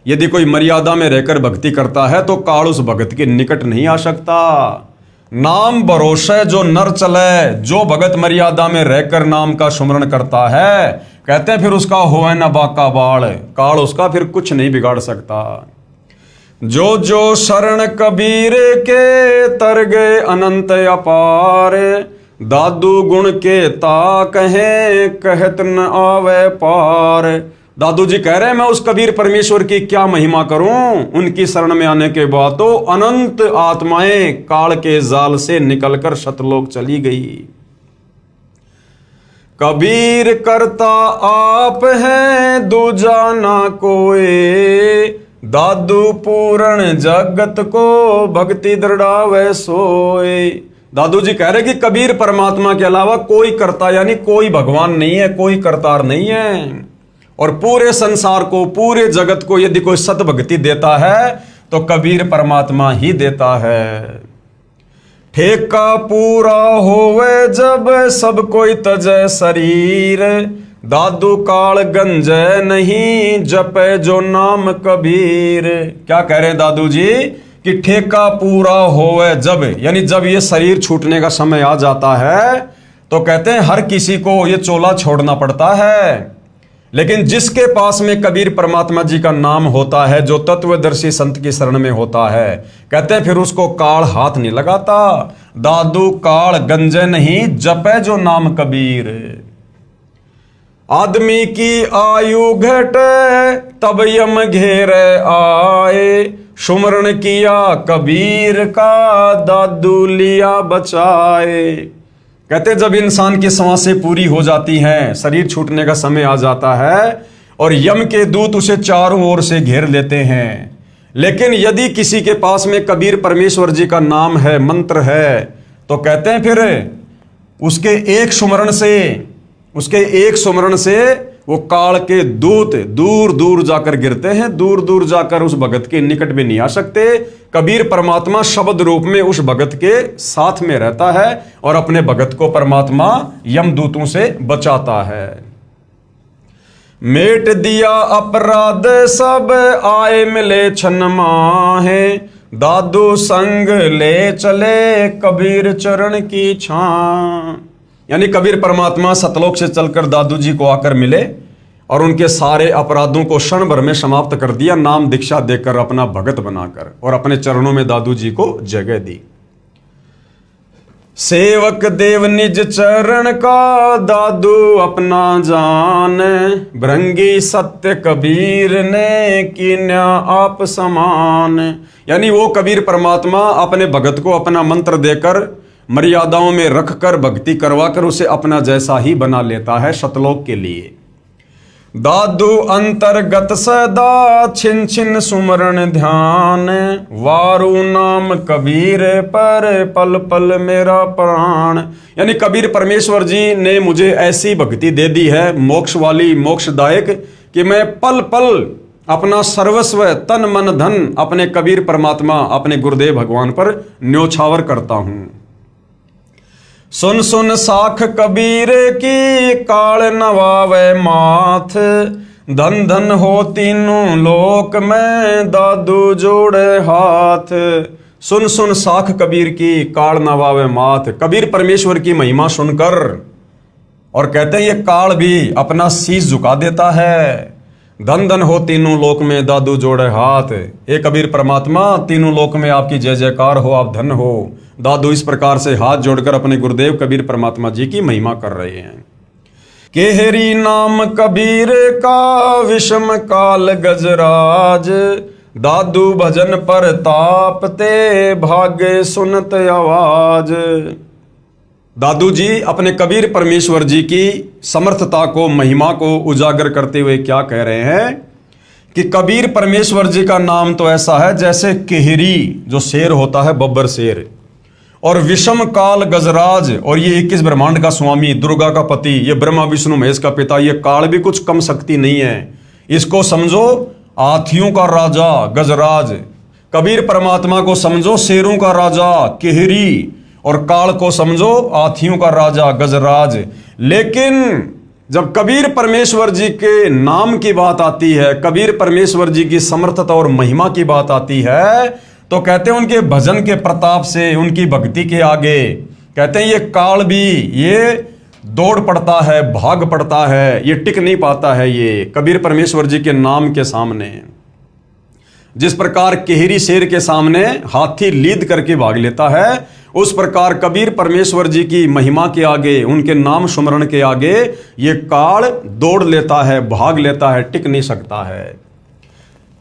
यदि कोई मर्यादा में रहकर भक्ति करता है तो काल उस भगत के निकट नहीं आ सकता। नाम भरोसे जो नर चले, जो भगत मर्यादा में रहकर नाम का सुमरण करता है, कहते हैं फिर उसका होवे न बाका बाल, काल उसका फिर कुछ नहीं बिगाड़ सकता। जो जो शरण कबीर के तर गए अनंत अपार, दादू गुण के ता कहे कहत न आवे पार। दादू जी कह रहे हैं मैं उस कबीर परमेश्वर की क्या महिमा करूं, उनकी शरण में आने के बाद तो अनंत आत्माएं काल के जाल से निकलकर सतलोक चली गई। कबीर करता आप है दूजा ना कोई, दादू पूर्ण जगत को भक्ति दृढ़ावे सोए। दादू जी कह रहे कि कबीर परमात्मा के अलावा कोई करता यानी कोई भगवान नहीं है, कोई करतार नहीं है। और पूरे संसार को, पूरे जगत को यदि कोई सतभक्ति देता है तो कबीर परमात्मा ही देता है। ठेका पूरा होवे जब सब कोई तजे शरीर, दादू काल गंजे नहीं जपे जो नाम कबीर। क्या कह रहे हैं दादू जी कि ठेका पूरा होवे जब, यानी जब ये शरीर छूटने का समय आ जाता है तो कहते हैं हर किसी को ये चोला छोड़ना पड़ता है, लेकिन जिसके पास में कबीर परमात्मा जी का नाम होता है, जो तत्वदर्शी संत की शरण में होता है, कहते हैं फिर उसको काल हाथ नहीं लगाता। दादू काल गंजे नहीं जपे जो नाम कबीर। आदमी की आयु घटे तब यम घेरे आए, सुमरण किया कबीर का दादू लिया बचाए। कहते जब इंसान की सांसें पूरी हो जाती हैं, शरीर छूटने का समय आ जाता है और यम के दूत उसे चारों ओर से घेर लेते हैं, लेकिन यदि किसी के पास में कबीर परमेश्वर जी का नाम है, मंत्र है, तो कहते हैं फिर उसके एक सुमरण से वो काल के दूत दूर दूर जाकर गिरते हैं, दूर दूर जाकर उस भगत के निकट में नहीं आ सकते। कबीर परमात्मा शब्द रूप में उस भगत के साथ में रहता है और अपने भगत को परमात्मा यमदूतों से बचाता है। मेट दिया अपराध सब आए मिले छन माहे, दादू संग ले चले कबीर चरण की छां। यानी कबीर परमात्मा सतलोक से चलकर दादू जी को आकर मिले और उनके सारे अपराधों को क्षण भर में समाप्त कर दिया, नाम दीक्षा देकर अपना भगत बनाकर, और अपने चरणों में दादू जी को जगह दी। सेवक देव निज चरण का दादू अपना जान, भृंगी सत्य कबीर ने कीन्या आप समान। यानी वो कबीर परमात्मा अपने भगत को अपना मंत्र देकर मर्यादाओं में रखकर भक्ति करवाकर उसे अपना जैसा ही बना लेता है सतलोक के लिए। दादू अंतर्गत सदा छिन छिन सुमरण ध्यान, वारु नाम कबीर पर पल पल मेरा प्राण। यानी कबीर परमेश्वर जी ने मुझे ऐसी भक्ति दे दी है, मोक्ष वाली, मोक्षदायक, कि मैं पल पल अपना सर्वस्व तन मन धन अपने कबीर परमात्मा, अपने गुरुदेव भगवान पर न्योछावर करता हूं। सुन सुन साख कबीर की काल नवावे माथ, धन धन हो तीनों लोक में दादू जोड़े हाथ। सुन सुन साख कबीर की काल नवावे माथ। कबीर परमेश्वर की महिमा सुनकर और कहते हैं ये काल भी अपना शीश झुका देता है। धन धन हो तीनों लोक में दादू जोड़े हाथ। हे कबीर परमात्मा, तीनों लोक में आपकी जय जयकार हो, आप धन हो। दादू इस प्रकार से हाथ जोड़कर अपने गुरुदेव कबीर परमात्मा जी की महिमा कर रहे हैं। केहरी नाम कबीर का विषम काल गजराज, दादू भजन पर तापते भागे सुनत आवाज। दादू जी अपने कबीर परमेश्वर जी की समर्थता को, महिमा को उजागर करते हुए क्या कह रहे हैं कि कबीर परमेश्वर जी का नाम तो ऐसा है जैसे केहरी, जो शेर होता है, बब्बर शेर, और विषम काल गजराज, और ये 21 ब्रह्मांड का स्वामी, दुर्गा का पति, ये ब्रह्मा विष्णु महेश का पिता, ये काल भी कुछ कम शक्ति नहीं है। इसको समझो हाथियों का राजा गजराज, कबीर परमात्मा को समझो शेरों का राजा केहरी, और काल को समझो हाथियों का राजा गजराज। लेकिन जब कबीर परमेश्वर जी के नाम की बात आती है, कबीर परमेश्वर जी की समर्थता और महिमा की बात आती है, तो कहते हैं उनके भजन के प्रताप से, उनकी भक्ति के आगे कहते हैं ये काल भी ये दौड़ पड़ता है, भाग पड़ता है, ये टिक नहीं पाता है ये कबीर परमेश्वर जी के नाम के सामने। जिस प्रकार केहरी शेर के सामने हाथी लीद करके भाग लेता है, उस प्रकार कबीर परमेश्वर जी की महिमा के आगे, उनके नाम सुमरण के आगे ये काल दौड़ लेता है, भाग लेता है, टिक नहीं सकता है।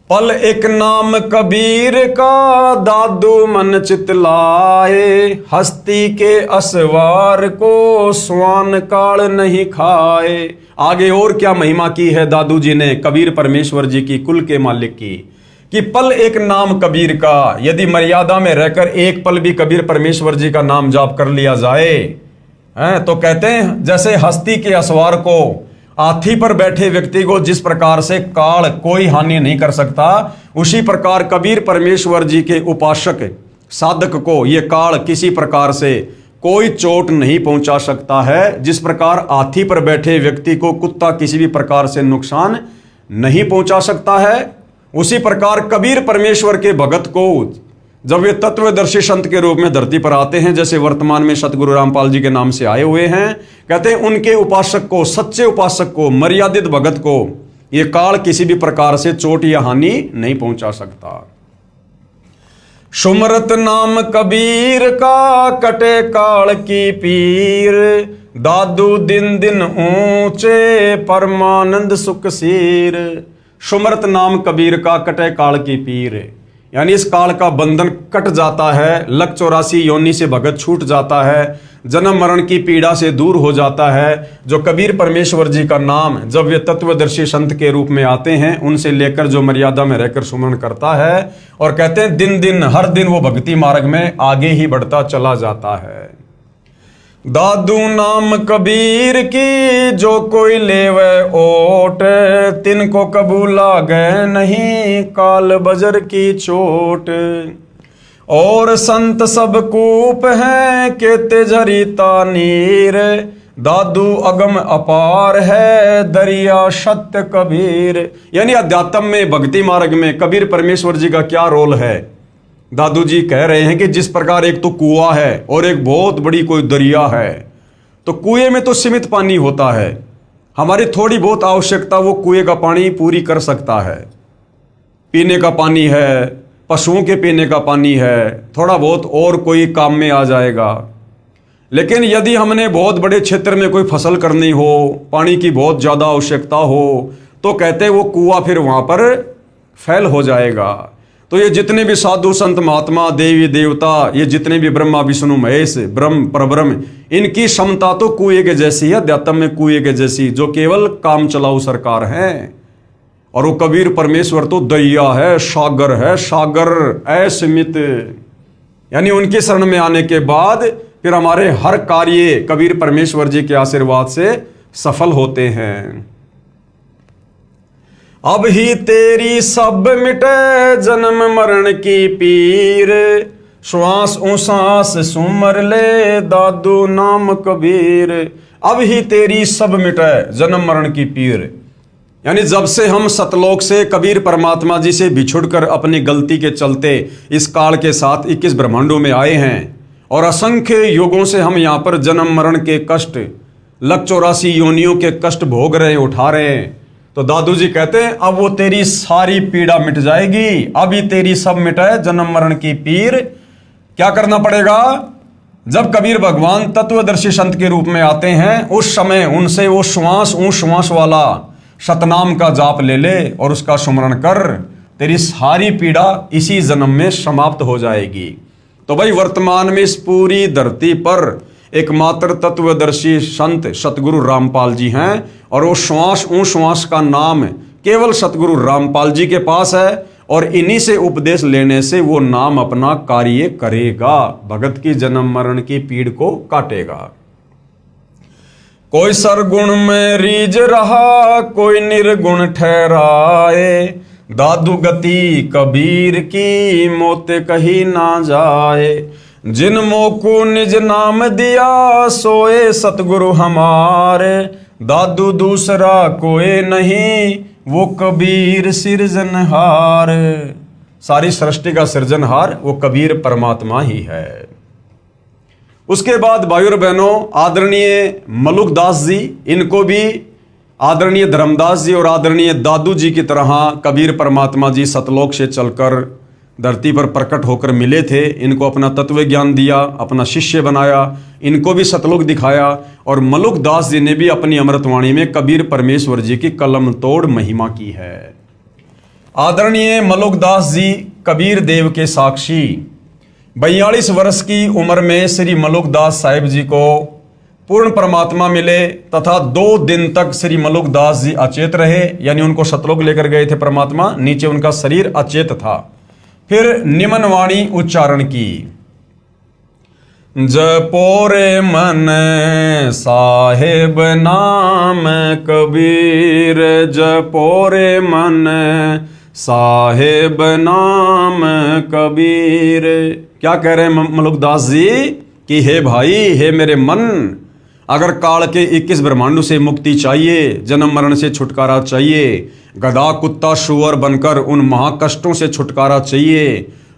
पल एक नाम कबीर का दादू मन चितलाए, हस्ती के असवार को स्वान काल नहीं खाए। आगे और क्या महिमा की है दादू जी ने कबीर परमेश्वर जी की, कुल के मालिक की, कि पल एक नाम कबीर का, यदि मर्यादा में रहकर एक पल भी कबीर परमेश्वर जी का नाम जाप कर लिया जाए हैं, तो कहते हैं जैसे हस्ती के असवार को, हाथी पर बैठे व्यक्ति को जिस प्रकार से काल कोई हानि नहीं कर सकता, उसी प्रकार कबीर परमेश्वर जी के उपासक साधक को ये काल किसी प्रकार से कोई चोट नहीं पहुंचा सकता है। जिस प्रकार हाथी पर बैठे व्यक्ति को कुत्ता किसी भी प्रकार से नुकसान नहीं पहुंचा सकता है, उसी प्रकार कबीर परमेश्वर के भगत को जब वे तत्वदर्शी संत के रूप में धरती पर आते हैं, जैसे वर्तमान में सतगुरु रामपाल जी के नाम से आए हुए हैं, कहते हैं उनके उपासक को, सच्चे उपासक को, मर्यादित भगत को ये काल किसी भी प्रकार से चोट या हानि नहीं पहुंचा सकता। सुमरत नाम कबीर का कटे काल की पीर, दादू दिन दिन ऊंचे परमानंद सुख सीर। सुमरत नाम कबीर का कटे काल की पीर, यानी इस काल का बंधन कट जाता है, लक 84 योनि से भगत छूट जाता है, जन्म मरण की पीड़ा से दूर हो जाता है। जो कबीर परमेश्वर जी का नाम जब वे तत्वदर्शी संत के रूप में आते हैं, उनसे लेकर जो मर्यादा में रहकर सुमरण करता है, और कहते हैं दिन दिन हर दिन वो भक्ति मार्ग में आगे ही बढ़ता चला जाता है। दादू नाम कबीर की जो कोई लेवे ओट, तिनको कबूला गए नहीं काल बजर की चोट। और संत सब कूप हैं केते झरीता नीर, दादू अगम अपार है दरिया सत्य कबीर। यानी अध्यात्म में, भक्ति मार्ग में कबीर परमेश्वर जी का क्या रोल है। दादू जी कह रहे हैं कि जिस प्रकार एक तो कुआं है और एक बहुत बड़ी कोई दरिया है, तो कुएं में तो सीमित पानी होता है, हमारी थोड़ी बहुत आवश्यकता वो कुएं का पानी पूरी कर सकता है। पीने का पानी है, पशुओं के पीने का पानी है, थोड़ा बहुत और कोई काम में आ जाएगा। लेकिन यदि हमने बहुत बड़े क्षेत्र में कोई फसल करनी हो, पानी की बहुत ज़्यादा आवश्यकता हो, तो कहते हैं वो कुआं फिर वहाँ पर फैल हो जाएगा। तो ये जितने भी साधु संत महात्मा देवी देवता, ये जितने भी ब्रह्मा विष्णु महेश ब्रह्म परब्रह्म, इनकी क्षमता तो कुएं के जैसी है, अध्यात्म में कुएं के जैसी, जो केवल काम चलाऊ सरकार है। और वो कबीर परमेश्वर तो दरिया है, सागर असीमित। यानी उनकी शरण में आने के बाद फिर हमारे हर कार्य कबीर परमेश्वर जी के आशीर्वाद से सफल होते हैं। अब ही तेरी सब मिटे जन्म मरण की पीर, श्वास उसास सुमर ले दादू नाम कबीर। अब ही तेरी सब मिटे जन्म मरण की पीर, यानी जब से हम सतलोक से कबीर परमात्मा जी से बिछुड़कर अपनी गलती के चलते इस काल के साथ 21 ब्रह्मांडों में आए हैं, और असंख्य युगों से हम यहाँ पर जन्म मरण के कष्ट, लक 84 योनियों के कष्ट भोग रहे, उठा रहे हैं। तो दादू जी कहते हैं अब वो तेरी सारी पीड़ा मिट जाएगी, अभी तेरी सब मिटाए जन्म मरण की पीर। क्या करना पड़ेगा? जब कबीर भगवान तत्वदर्शी संत के रूप में आते हैं, उस समय उनसे वो श्वास वाला सतनाम का जाप ले ले और उसका सुमरण कर, तेरी सारी पीड़ा इसी जन्म में समाप्त हो जाएगी। तो भाई वर्तमान में इस पूरी धरती पर एकमात्र तत्वदर्शी संत सतगुरु रामपाल जी हैं, और वो श्वास का नाम केवल सतगुरु रामपाल जी के पास है। और इन्हीं से उपदेश लेने से वो नाम अपना कार्य करेगा, भगत की जन्म मरण की पीड़ को काटेगा। कोई सरगुण में रीझ रहा, कोई निर्गुण ठहराए, दादू गति कबीर की मोते कही ना जाए। जिन मोकू निज नाम दिया, सोए सतगुरु हमारे, दादू दूसरा कोई नहीं, वो कबीर सृजनहार। सारी सृष्टि का सृजनहार वो कबीर परमात्मा ही है। उसके बाद भाइयों और बहनों, आदरणीय मलुकदास जी, इनको भी आदरणीय धर्मदास जी और आदरणीय दादू जी की तरह कबीर परमात्मा जी सतलोक से चलकर धरती पर प्रकट होकर मिले थे। इनको अपना तत्व ज्ञान दिया, अपना शिष्य बनाया, इनको भी सतलोक दिखाया। और मलुकदास जी ने भी अपनी अमृतवाणी में कबीर परमेश्वर जी की कलम तोड़ महिमा की है। आदरणीय मलुकदास जी कबीर देव के साक्षी 42 वर्ष की उम्र में श्री मलुकदास साहिब जी को पूर्ण परमात्मा मिले तथा 2 दिन तक श्री मलुकदास जी अचेत रहे, यानी उनको सतलोक लेकर गए थे परमात्मा, नीचे उनका शरीर अचेत था। फिर निमन वाणी उच्चारण की, जपोरे मन साहेब नाम कबीर, जपोरे मन साहेब नाम कबीर। क्या कह रहे हैं मलुकदास जी कि हे भाई, हे मेरे मन, अगर काल के 21 ब्रह्मांडों से मुक्ति चाहिए, जन्म मरण से छुटकारा चाहिए, गधा कुत्ता शुअर बनकर उन महाकष्टों से छुटकारा चाहिए,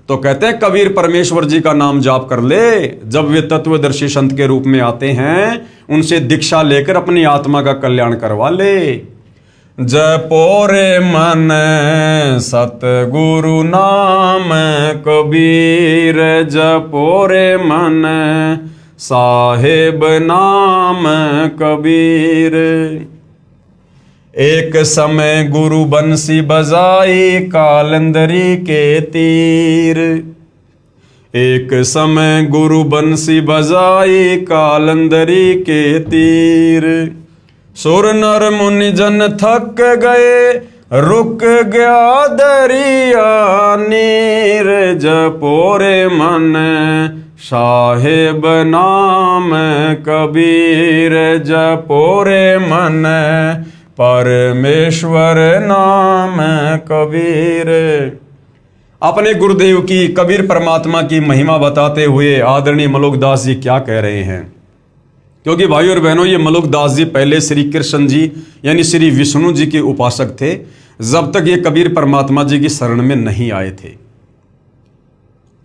तो कहते हैं कबीर परमेश्वर जी का नाम जाप कर ले। जब वे तत्वदर्शी संत के रूप में आते हैं, उनसे दीक्षा लेकर अपनी आत्मा का कल्याण करवा ले। जपोरे मन सतगुरु नाम कबीर, जपोरे मन साहेब नाम कबीर। एक समय गुरु बंसी बजाई कालंदरी के तीर, एक समय गुरु बंसी बजाई कालंदरी के तीर। सुर नर मुनि जन थक गए, रुक गया दरिया नीर, जपोरे मन साहेब नाम कबीर, जपोरे मन परमेश्वर नाम कबीर। अपने गुरुदेव की, कबीर परमात्मा की महिमा बताते हुए आदरणीय मलुकदास जी क्या कह रहे हैं? क्योंकि भाइयों और बहनों, ये मलुकदास जी पहले श्री कृष्ण जी यानी श्री विष्णु जी के उपासक थे, जब तक ये कबीर परमात्मा जी की शरण में नहीं आए थे।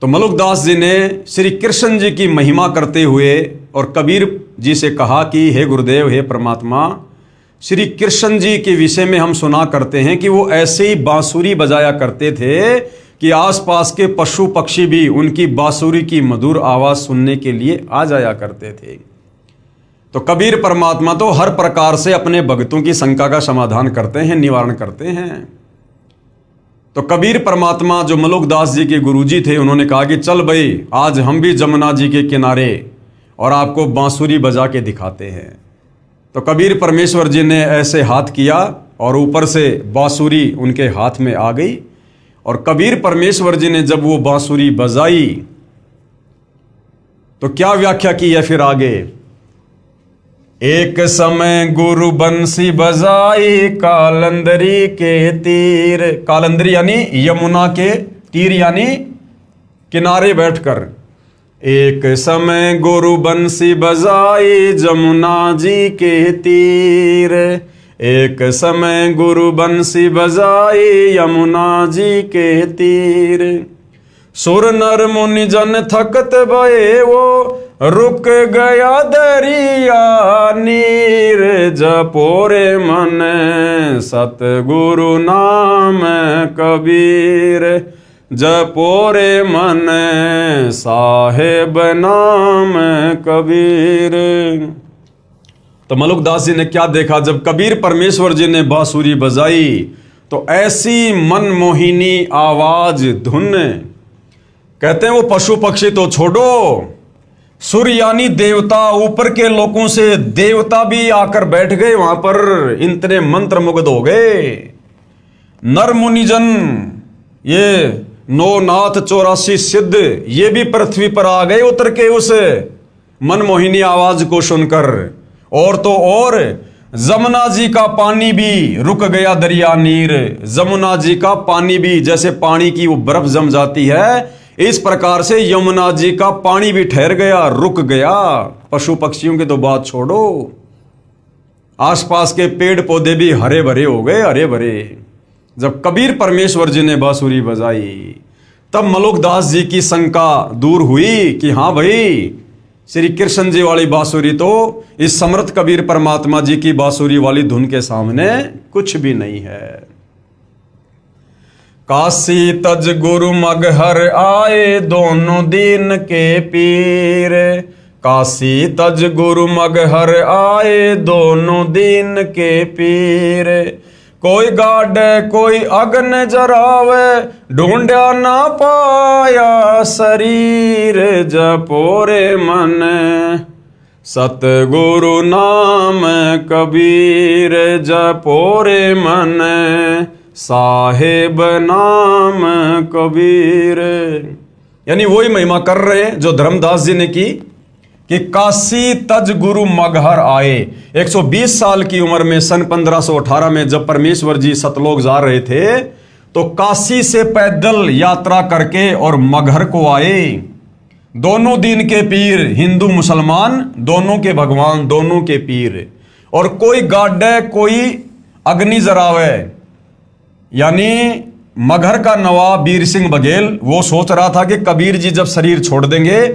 तो मलुकदास जी ने श्री कृष्ण जी की महिमा करते हुए और कबीर जी से कहा कि हे गुरुदेव, हे परमात्मा, श्री कृष्ण जी के विषय में हम सुना करते हैं कि वो ऐसे ही बांसुरी बजाया करते थे कि आसपास के पशु पक्षी भी उनकी बांसुरी की मधुर आवाज सुनने के लिए आ जाया करते थे। तो कबीर परमात्मा तो हर प्रकार से अपने भक्तों की शंका का समाधान करते हैं, निवारण करते हैं। तो कबीर परमात्मा जो मलुकदास जी के गुरुजी थे, उन्होंने कहा कि चल भाई, आज हम भी जमुना जी के किनारे और आपको बांसुरी बजा के दिखाते हैं। तो कबीर परमेश्वर जी ने ऐसे हाथ किया और ऊपर से बांसुरी उनके हाथ में आ गई। और कबीर परमेश्वर जी ने जब वो बांसुरी बजाई तो क्या व्याख्या की है फिर आगे? एक समय गुरु बंसी बजाई कालंदरी के तीर, कालंदरी यानी यमुना के तीर यानी किनारे बैठकर। एक समय गुरु बंसी बजाई जमुना जी के तीर, एक समय गुरु बंसी बजाई यमुना जी के तीर। सुर नर मुनि जन थकत भये, वो रुक गया दरिया नीर, जपोरे मन सतगुरु नाम कबीर, जपोरे मन साहेब नाम कबीर। तो मलुकदास जी ने क्या देखा? जब कबीर परमेश्वर जी ने बांसुरी बजाई तो ऐसी मनमोहिनी आवाज, धुन, कहते हैं वो पशु पक्षी तो छोड़ो, सूर्य यानी देवता, ऊपर के लोगों से देवता भी आकर बैठ गए वहां पर, इतने मंत्र मुग्ध हो गए। नर मुनिजन ये 9 नाथ 84 सिद्ध ये भी पृथ्वी पर आ गए उतर के उस मनमोहिनी आवाज को सुनकर। और तो और जमुना जी का पानी भी रुक गया दरिया नीर। जमुना जी का पानी भी, जैसे पानी की वो बर्फ जम जाती है, इस प्रकार से यमुना जी का पानी भी ठहर गया, रुक गया। पशु पक्षियों की तो बात छोड़ो, आसपास के पेड़ पौधे भी हरे भरे हो गए, हरे भरे। जब कबीर परमेश्वर जी ने बांसुरी बजाई तब मलुकदास जी की शंका दूर हुई कि हाँ भाई, श्री कृष्ण जी वाली बांसुरी तो इस समर्थ कबीर परमात्मा जी की बांसुरी वाली धुन के सामने कुछ भी नहीं है। काशी तज गुरु मगहर आए दोनों दीन के पीर। काशी तज गुरु मगहर आए दोनों दीन के पीर। कोई गाड़े कोई अग्न जरावे ढूंढा ना पाया शरीर। जपोरे मन सतगुरु नाम कबीर। जपोरे मन साहेब नाम कबीर। यानी वही महिमा कर रहे हैं जो धर्मदास जी ने की कि काशी तज गुरु मगहर आए। 120 साल की उम्र में सन 1518 में जब परमेश्वर जी सतलोक जा रहे थे तो काशी से पैदल यात्रा करके और मगहर को आए। दोनों दीन के पीर, हिंदू मुसलमान दोनों के भगवान, दोनों के पीर। और कोई गाड़े कोई अग्नि जरावे, यानी मगहर का नवाब वीर सिंह बघेल वो सोच रहा था कि कबीर जी जब शरीर छोड़ देंगे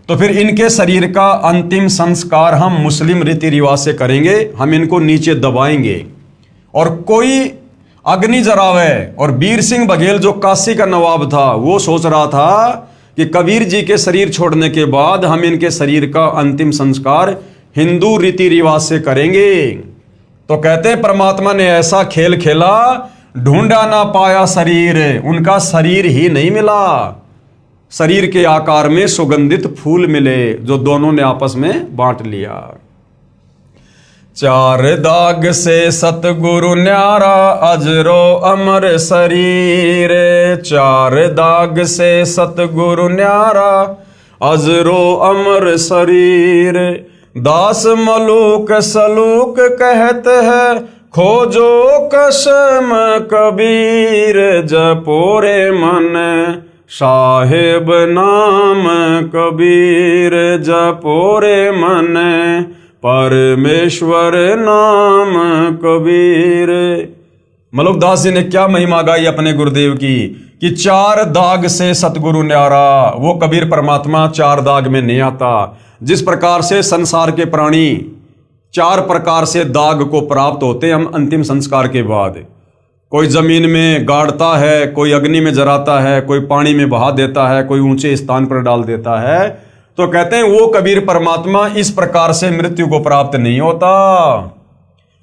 तो फिर इनके शरीर का अंतिम संस्कार हम मुस्लिम रीति रिवाज से करेंगे, हम इनको नीचे दबाएंगे। और कोई अग्नि जरावे, और वीर सिंह बघेल जो काशी का नवाब था वो सोच रहा था कि कबीर जी के शरीर छोड़ने के बाद हम इनके शरीर का अंतिम संस्कार हिंदू रीति रिवाज से करेंगे। तो कहते हैं परमात्मा ने ऐसा खेल खेला, ढूंढा ना पाया शरीर, उनका शरीर ही नहीं मिला। शरीर के आकार में सुगंधित फूल मिले जो दोनों ने आपस में बांट लिया। चार दाग से सतगुरु न्यारा अजरो अमर शरीर। चार दाग से सतगुरु न्यारा अजरो अमर शरीर। दास मलूक सलूक कहते हैं खोजो कसम कबीर। जपोरे मन साहेब नाम कबीर। जपोरे मन परमेश्वर नाम कबीर। मलुकदास जी ने क्या महिमा गाई अपने गुरुदेव की कि चार दाग से सतगुरु न्यारा। वो कबीर परमात्मा चार दाग में नहीं आता। जिस प्रकार से संसार के प्राणी 4 प्रकार से दाग को प्राप्त होते हैं हम अंतिम संस्कार के बाद। कोई जमीन में गाड़ता है, कोई अग्नि में जराता है, कोई पानी में बहा देता है, कोई ऊंचे स्थान पर डाल देता है। तो कहते हैं वो कबीर परमात्मा इस प्रकार से मृत्यु को प्राप्त नहीं होता।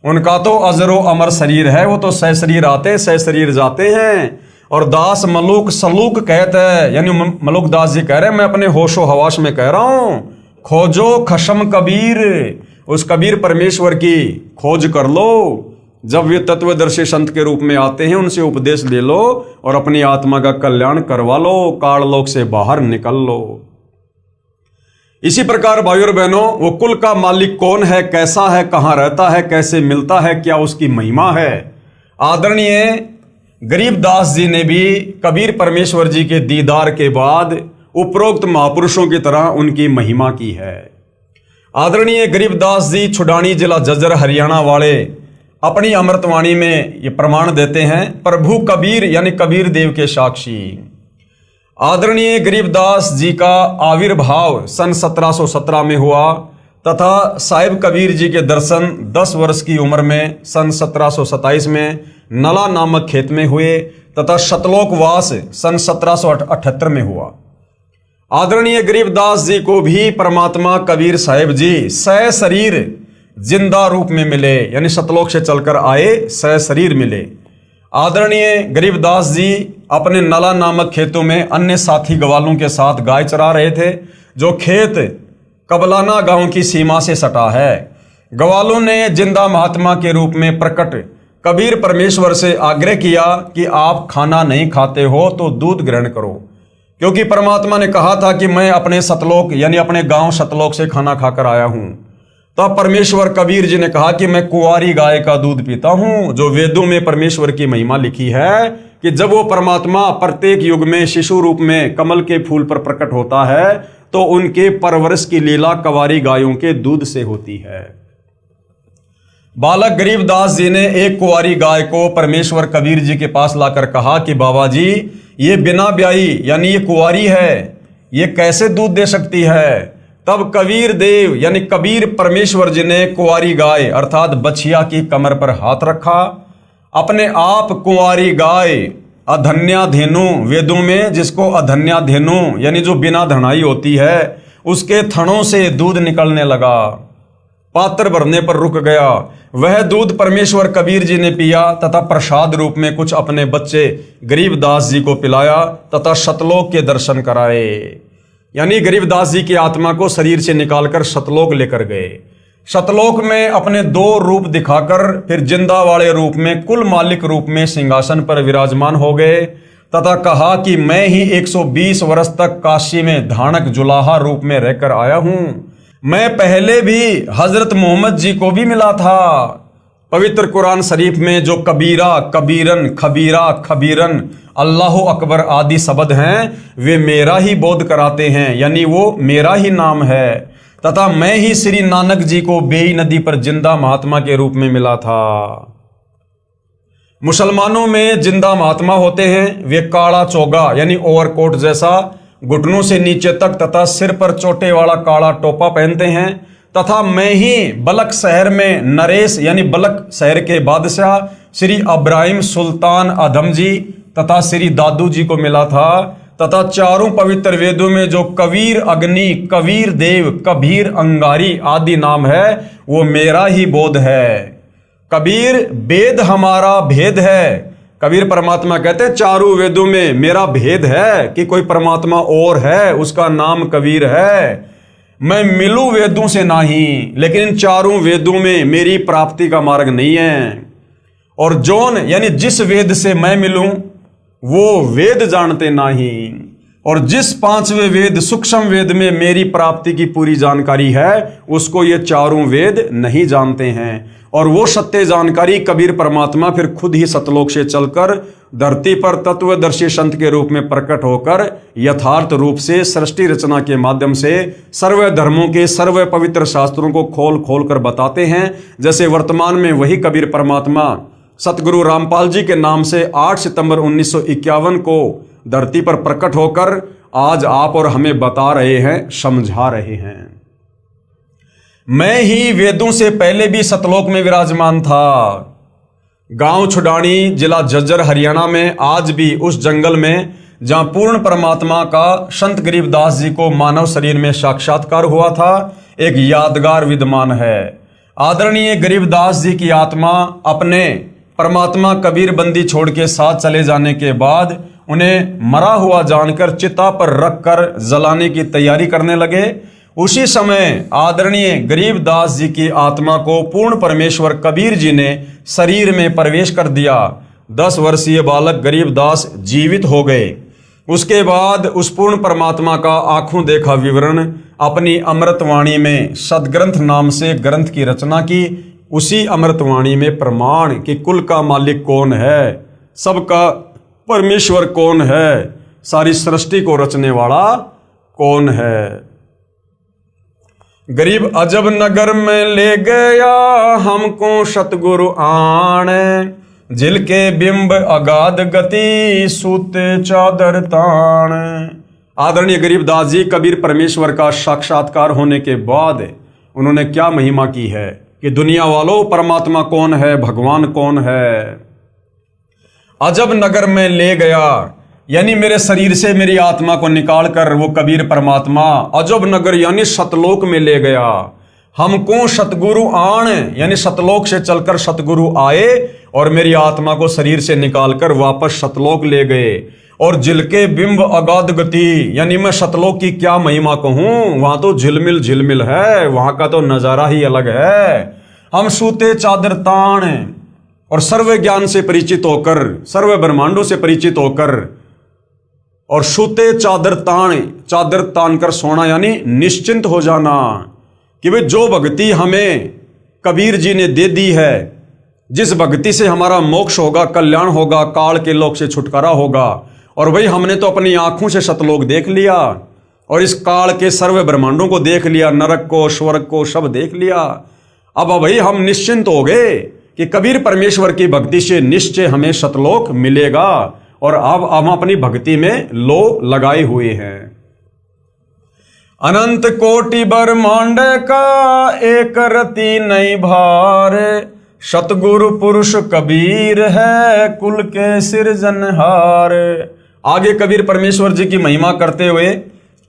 उनका तो अजरो अमर शरीर है, वो तो सह शरीर आते सह शरीर जाते हैं। और दास मलूक सलूक कहते हैं, यानी मलुकदास जी कह रहे हैं मैं अपने होशो हवास में कह रहा हूं, खोजो खशम कबीर। उस कबीर परमेश्वर की खोज कर लो। जब वे तत्वदर्शी संत के रूप में आते हैं उनसे उपदेश ले लो और अपनी आत्मा का कल्याण करवा लो, काललोक से बाहर निकल लो। इसी प्रकार भाइयों और बहनों, वो कुल का मालिक कौन है, कैसा है, कहां रहता है, कैसे मिलता है, क्या उसकी महिमा है। आदरणीय गरीबदास जी ने भी कबीर परमेश्वर जी के दीदार के बाद उपरोक्त महापुरुषों की तरह उनकी महिमा की है। आदरणीय गरीबदास जी छुडानी जिला जज्जर हरियाणा वाले अपनी अमृतवाणी में ये प्रमाण देते हैं, प्रभु कबीर यानी कबीर देव के साक्षी। आदरणीय गरीबदास जी का आविर्भाव सन 1717 में हुआ तथा साहिब कबीर जी के दर्शन 10 वर्ष की उम्र में सन 1727 में नला नामक खेत में हुए तथा शतलोकवास सन 1778 में हुआ। आदरणीय गरीबदास जी को भी परमात्मा कबीर साहिब जी सह शरीर जिंदा रूप में मिले, यानी सतलोक से चलकर आए, सह शरीर मिले। आदरणीय गरीबदास जी अपने नला नामक खेतों में अन्य साथी ग्वालों के साथ गाय चरा रहे थे, जो खेत कबलाना गांव की सीमा से सटा है। ग्वालों ने जिंदा महात्मा के रूप में प्रकट कबीर परमेश्वर से आग्रह किया कि आप खाना नहीं खाते हो तो दूध ग्रहण करो, क्योंकि परमात्मा ने कहा था कि मैं अपने सतलोक यानी अपने गांव सतलोक से खाना खाकर आया हूं। तब परमेश्वर कबीर जी ने कहा कि मैं कुंवारी गाय का दूध पीता हूं। जो वेदों में परमेश्वर की महिमा लिखी है कि जब वो परमात्मा प्रत्येक युग में शिशु रूप में कमल के फूल पर प्रकट होता है तो उनके परवरिश की लीला कुंवारी गायों के दूध से होती है। बालक गरीबदास जी ने एक कुंवारी गाय को परमेश्वर कबीर जी के पास लाकर कहा कि बाबा जी, ये बिना ब्याई यानी ये कुंवारी है, ये कैसे दूध दे सकती है। तब कबीर देव यानी कबीर परमेश्वर जी ने कुंवारी गाय अर्थात बछिया की कमर पर हाथ रखा। अपने आप कुंवारी गाय अधन्या धेनु, वेदों में जिसको अधन्या धेनु यानी जो बिना धनाई होती है, उसके थनों से दूध निकलने लगा। पात्र भरने पर रुक गया। वह दूध परमेश्वर कबीर जी ने पिया तथा प्रसाद रूप में कुछ अपने बच्चे गरीबदास जी को पिलाया तथा सतलोक के दर्शन कराए। यानी गरीबदास जी की आत्मा को शरीर से निकालकर सतलोक लेकर गए। सतलोक में अपने दो रूप दिखाकर फिर जिंदा वाले रूप में कुल मालिक रूप में सिंहासन पर विराजमान हो गए तथा कहा कि मैं ही 120 वर्ष तक काशी में धानक जुलाहा रूप में रहकर आया हूं। मैं पहले भी हजरत मोहम्मद जी को भी मिला था। पवित्र कुरान शरीफ में जो कबीरा, कबीरन, खबीरा, खबीरन, अल्लाह अकबर आदि शब्द हैं, वे मेरा ही बोध कराते हैं, यानी वो मेरा ही नाम है। तथा मैं ही श्री नानक जी को बेई नदी पर जिंदा महात्मा के रूप में मिला था। मुसलमानों में जिंदा महात्मा होते हैं, वे काला चोगा यानी ओवरकोट जैसा घुटनों से नीचे तक तथा सिर पर चोटे वाला काला टोपा पहनते हैं। तथा मैं ही बलक शहर में नरेश यानी बलक शहर के बादशाह श्री इब्राहिम सुल्तान आदम जी तथा श्री दादू जी को मिला था। तथा चारों पवित्र वेदों में जो कबीर अग्नि, कबीर देव, कबीर अंगारी आदि नाम है, वो मेरा ही बोध है। कबीर वेद हमारा भेद है। कबीर परमात्मा कहते हैं चारों वेदों में मेरा भेद है कि कोई परमात्मा और है, उसका नाम कबीर है। मैं मिलूं वेदों से नहीं, लेकिन इन चारों वेदों में मेरी प्राप्ति का मार्ग नहीं है। और जौन यानी जिस वेद से मैं मिलूं वो वेद जानते नहीं। और जिस पांचवें वेद सूक्ष्म वेद में मेरी प्राप्ति की पूरी जानकारी है, उसको ये चारों वेद नहीं जानते हैं। और वो सत्य जानकारी कबीर परमात्मा फिर खुद ही सतलोक से चलकर धरती पर तत्वदर्शी संत के रूप में प्रकट होकर यथार्थ रूप से सृष्टि रचना के माध्यम से सर्व धर्मों के सर्व पवित्र शास्त्रों को खोल खोल कर बताते हैं। जैसे वर्तमान में वही कबीर परमात्मा सतगुरु रामपाल जी के नाम से 8 सितंबर 1951 को धरती पर प्रकट होकर आज आप और हमें बता रहे हैं, समझा रहे हैं। मैं ही वेदों से पहले भी सतलोक में विराजमान था। गांव छुडानी, जिला झज्जर, हरियाणा में आज भी उस जंगल में जहां पूर्ण परमात्मा का संत गरीबदास जी को मानव शरीर में साक्षात्कार हुआ था, एक यादगार विद्यमान है। आदरणीय गरीबदास जी की आत्मा अपने परमात्मा कबीर बंदी छोड़ के साथ चले जाने के बाद उन्हें मरा हुआ जानकर चिता पर रखकर जलाने की तैयारी करने लगे। उसी समय आदरणीय गरीबदास जी की आत्मा को पूर्ण परमेश्वर कबीर जी ने शरीर में प्रवेश कर दिया। 10 वर्षीय बालक गरीबदास जीवित हो गए। उसके बाद उस पूर्ण परमात्मा का आंखों देखा विवरण अपनी अमृतवाणी में सदग्रंथ नाम से ग्रंथ की रचना की। उसी अमृतवाणी में प्रमाण कि कुल का मालिक कौन है, सबका परमेश्वर कौन है, सारी सृष्टि को रचने वाला कौन है। गरीब अजब नगर में ले गया हमको सतगुरु आण, जिल के बिंब अगाध गति सूते चादर ताण। आदरणीय गरीबदास जी कबीर परमेश्वर का साक्षात्कार होने के बाद उन्होंने क्या महिमा की है कि दुनिया वालों परमात्मा कौन है, भगवान कौन है। अजब नगर में ले गया यानी मेरे शरीर से मेरी आत्मा को निकाल कर वो कबीर परमात्मा अजब नगर यानी सतलोक में ले गया। हमको सतगुरु आण यानी सतलोक से चलकर सतगुरु आए और मेरी आत्मा को शरीर से निकालकर वापस सतलोक ले गए। और जिलके बिंब अगाध गति यानी मैं सतलोक की क्या महिमा कहूं, वहां तो झिलमिल झिलमिल है, वहां का तो नजारा ही अलग है। हम सूते चादर ताण और सर्व ज्ञान से परिचित होकर, सर्व ब्रह्मांडों से परिचित होकर, और सूते चादर तान कर सोना, यानी निश्चिंत हो जाना कि भाई जो भक्ति हमें कबीर जी ने दे दी है, जिस भक्ति से हमारा मोक्ष होगा, कल्याण होगा, काल के लोक से छुटकारा होगा। और भाई हमने तो अपनी आंखों से सतलोक देख लिया और इस काल के सर्व ब्रह्मांडों को देख लिया, नरक को, स्वर्ग को, सब देख लिया। अब भाई हम निश्चिंत हो गए कि कबीर परमेश्वर की भक्ति से निश्चय हमें सतलोक मिलेगा, और अब हम अपनी भक्ति में लो लगाए हुए हैं। अनंत कोटि ब्रह्मांड का एक रति नहीं भार, सतगुरु पुरुष कबीर है कुल के सिरजनहार। आगे कबीर परमेश्वर जी की महिमा करते हुए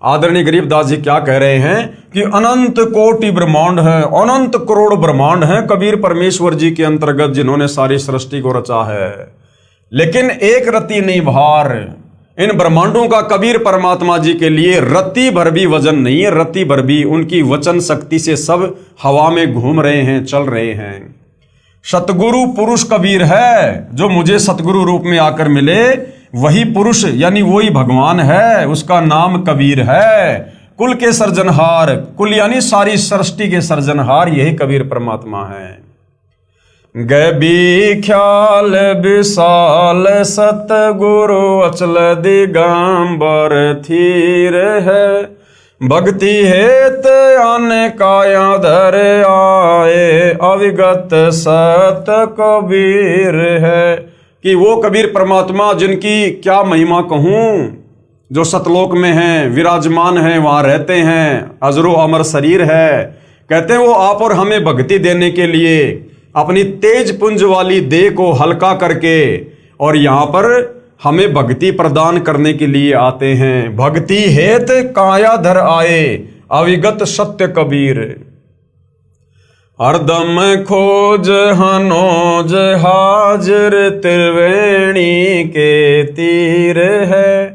आदरणीय गरीबदास जी क्या कह रहे हैं कि अनंत कोटि ब्रह्मांड है, अनंत करोड़ ब्रह्मांड है कबीर परमेश्वर जी के अंतर्गत, जिन्होंने सारी सृष्टि को रचा है। लेकिन एक रति नहीं भार, इन ब्रह्मांडों का कबीर परमात्मा जी के लिए रति भर भी वजन नहीं है। रति भर भी उनकी वचन शक्ति से सब हवा में घूम रहे हैं, चल रहे हैं। सतगुरु पुरुष कबीर है, जो मुझे सतगुरु रूप में आकर मिले वही पुरुष यानी वही भगवान है, उसका नाम कबीर है। कुल के सर्जनहार, कुल यानी सारी सृष्टि के सर्जनहार यही कबीर परमात्मा है। गए भी ख्याल विशाल सतगुरु अचल दिगंबर थीर है, भक्ति हेत आने काया धर आए अविगत सत कबीर है। कि वो कबीर परमात्मा जिनकी क्या महिमा कहूँ, जो सतलोक में हैं, विराजमान हैं, वहाँ रहते हैं, अजरो अमर शरीर है। कहते हैं वो आप और हमें भक्ति देने के लिए अपनी तेज पुंज वाली देह को हल्का करके और यहाँ पर हमें भक्ति प्रदान करने के लिए आते हैं। भक्ति हेत काया धर आए अविगत सत्य कबीर, हरदम खोज हनोज हाजिर त्रिवेणी के तीर है,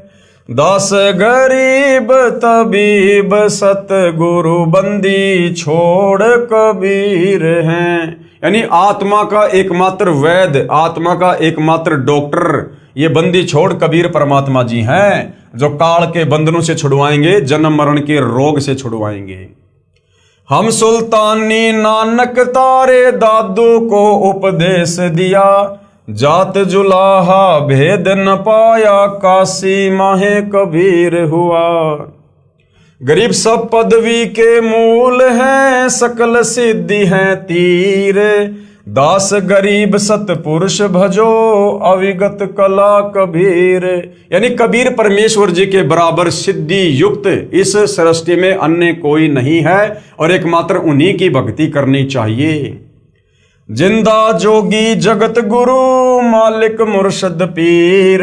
दास गरीब तबीब सतगुरु बंदी छोड़ कबीर हैं। यानी आत्मा का एकमात्र वैद्य, आत्मा का एकमात्र डॉक्टर ये बंदी छोड़ कबीर परमात्मा जी हैं, जो काल के बंधनों से छुड़वाएंगे, जन्म मरण के रोग से छुड़वाएंगे। हम सुल्तानी नानक तारे दादू को उपदेश दिया, जात जुलाहा भेद न पाया काशी माहे कबीर हुआ। गरीब सब पदवी के मूल हैं, सकल सिद्धि हैं तीर, दास गरीब सतपुरुष भजो अविगत कला कबीर। यानी कबीर परमेश्वर जी के बराबर सिद्धि युक्त इस सृष्टि में अन्य कोई नहीं है और एकमात्र उन्हीं की भक्ति करनी चाहिए। जिंदा जोगी जगत गुरु मालिक मुर्शद पीर,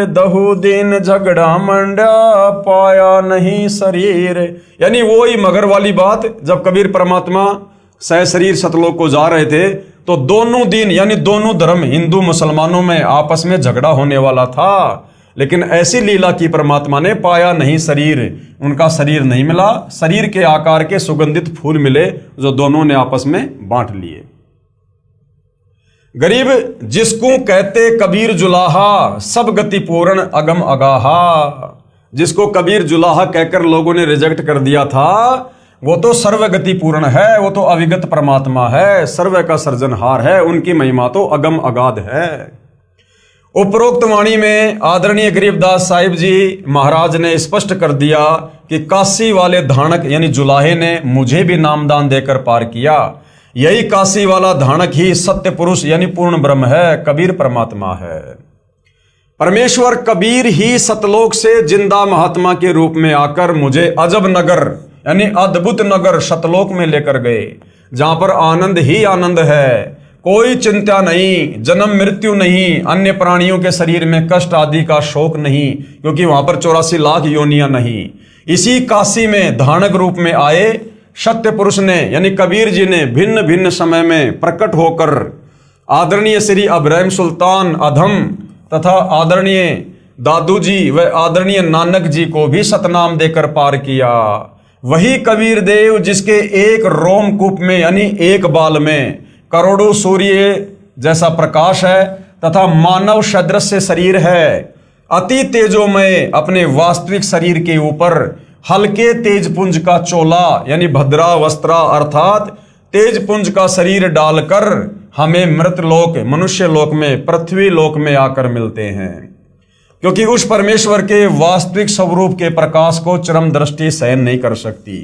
दहु दिन झगड़ा मंडा पाया नहीं शरीर। यानी वो ही मगर वाली बात, जब कबीर परमात्मा सह शरीर सतलोक को जा रहे थे तो दोनों दिन यानी दोनों धर्म हिंदू मुसलमानों में आपस में झगड़ा होने वाला था, लेकिन ऐसी लीला की परमात्मा ने पाया नहीं शरीर, उनका शरीर नहीं मिला, शरीर के आकार के सुगंधित फूल मिले जो दोनों ने आपस में बांट लिए। गरीब जिसको कहते कबीर जुलाहा, सब गति पूर्ण अगम अगाहा। जिसको कबीर जुलाहा कहकर लोगों ने रिजेक्ट कर दिया था, वो तो सर्वगति पूर्ण है, वो तो अविगत परमात्मा है, सर्व का सर्जनहार है, उनकी महिमा तो अगम अगाध है। उपरोक्त वाणी में आदरणीय गरीबदास साहिब जी महाराज ने स्पष्ट कर दिया कि काशी वाले धानक यानी जुलाहे ने मुझे भी नामदान देकर पार किया। यही काशी वाला धानक ही सत्य पुरुष यानी पूर्ण ब्रह्म है, कबीर परमात्मा है। परमेश्वर कबीर ही सतलोक से जिंदा महात्मा के रूप में आकर मुझे अजब नगर यानी अद्भुत नगर सतलोक में लेकर गए, जहां पर आनंद ही आनंद है, कोई चिंता नहीं, जन्म मृत्यु नहीं, अन्य प्राणियों के शरीर में कष्ट आदि का शोक नहीं, क्योंकि वहां पर 84 लाख योनियां नहीं। इसी काशी में धानक रूप में आए सत्य पुरुष ने यानी कबीर जी ने भिन्न भिन्न समय में प्रकट होकर आदरणीय श्री अब्राहिम सुल्तान अधम तथा आदरणीय दादू जी व आदरणीय नानक जी को भी सतनाम देकर पार किया। वही कबीर देव जिसके एक रोमकूप में यानी एक बाल में करोड़ों सूर्य जैसा प्रकाश है तथा मानव सदृश शरीर है। अति तेजोमय अपने वास्तविक शरीर के ऊपर हल्के तेजपुंज का चोला यानी भद्रा वस्त्रा अर्थात तेजपुंज का शरीर डालकर हमें मृतलोक मनुष्य लोक में पृथ्वी लोक में आकर मिलते हैं, क्योंकि उस परमेश्वर के वास्तविक स्वरूप के प्रकाश को चरम दृष्टि सहन नहीं कर सकती।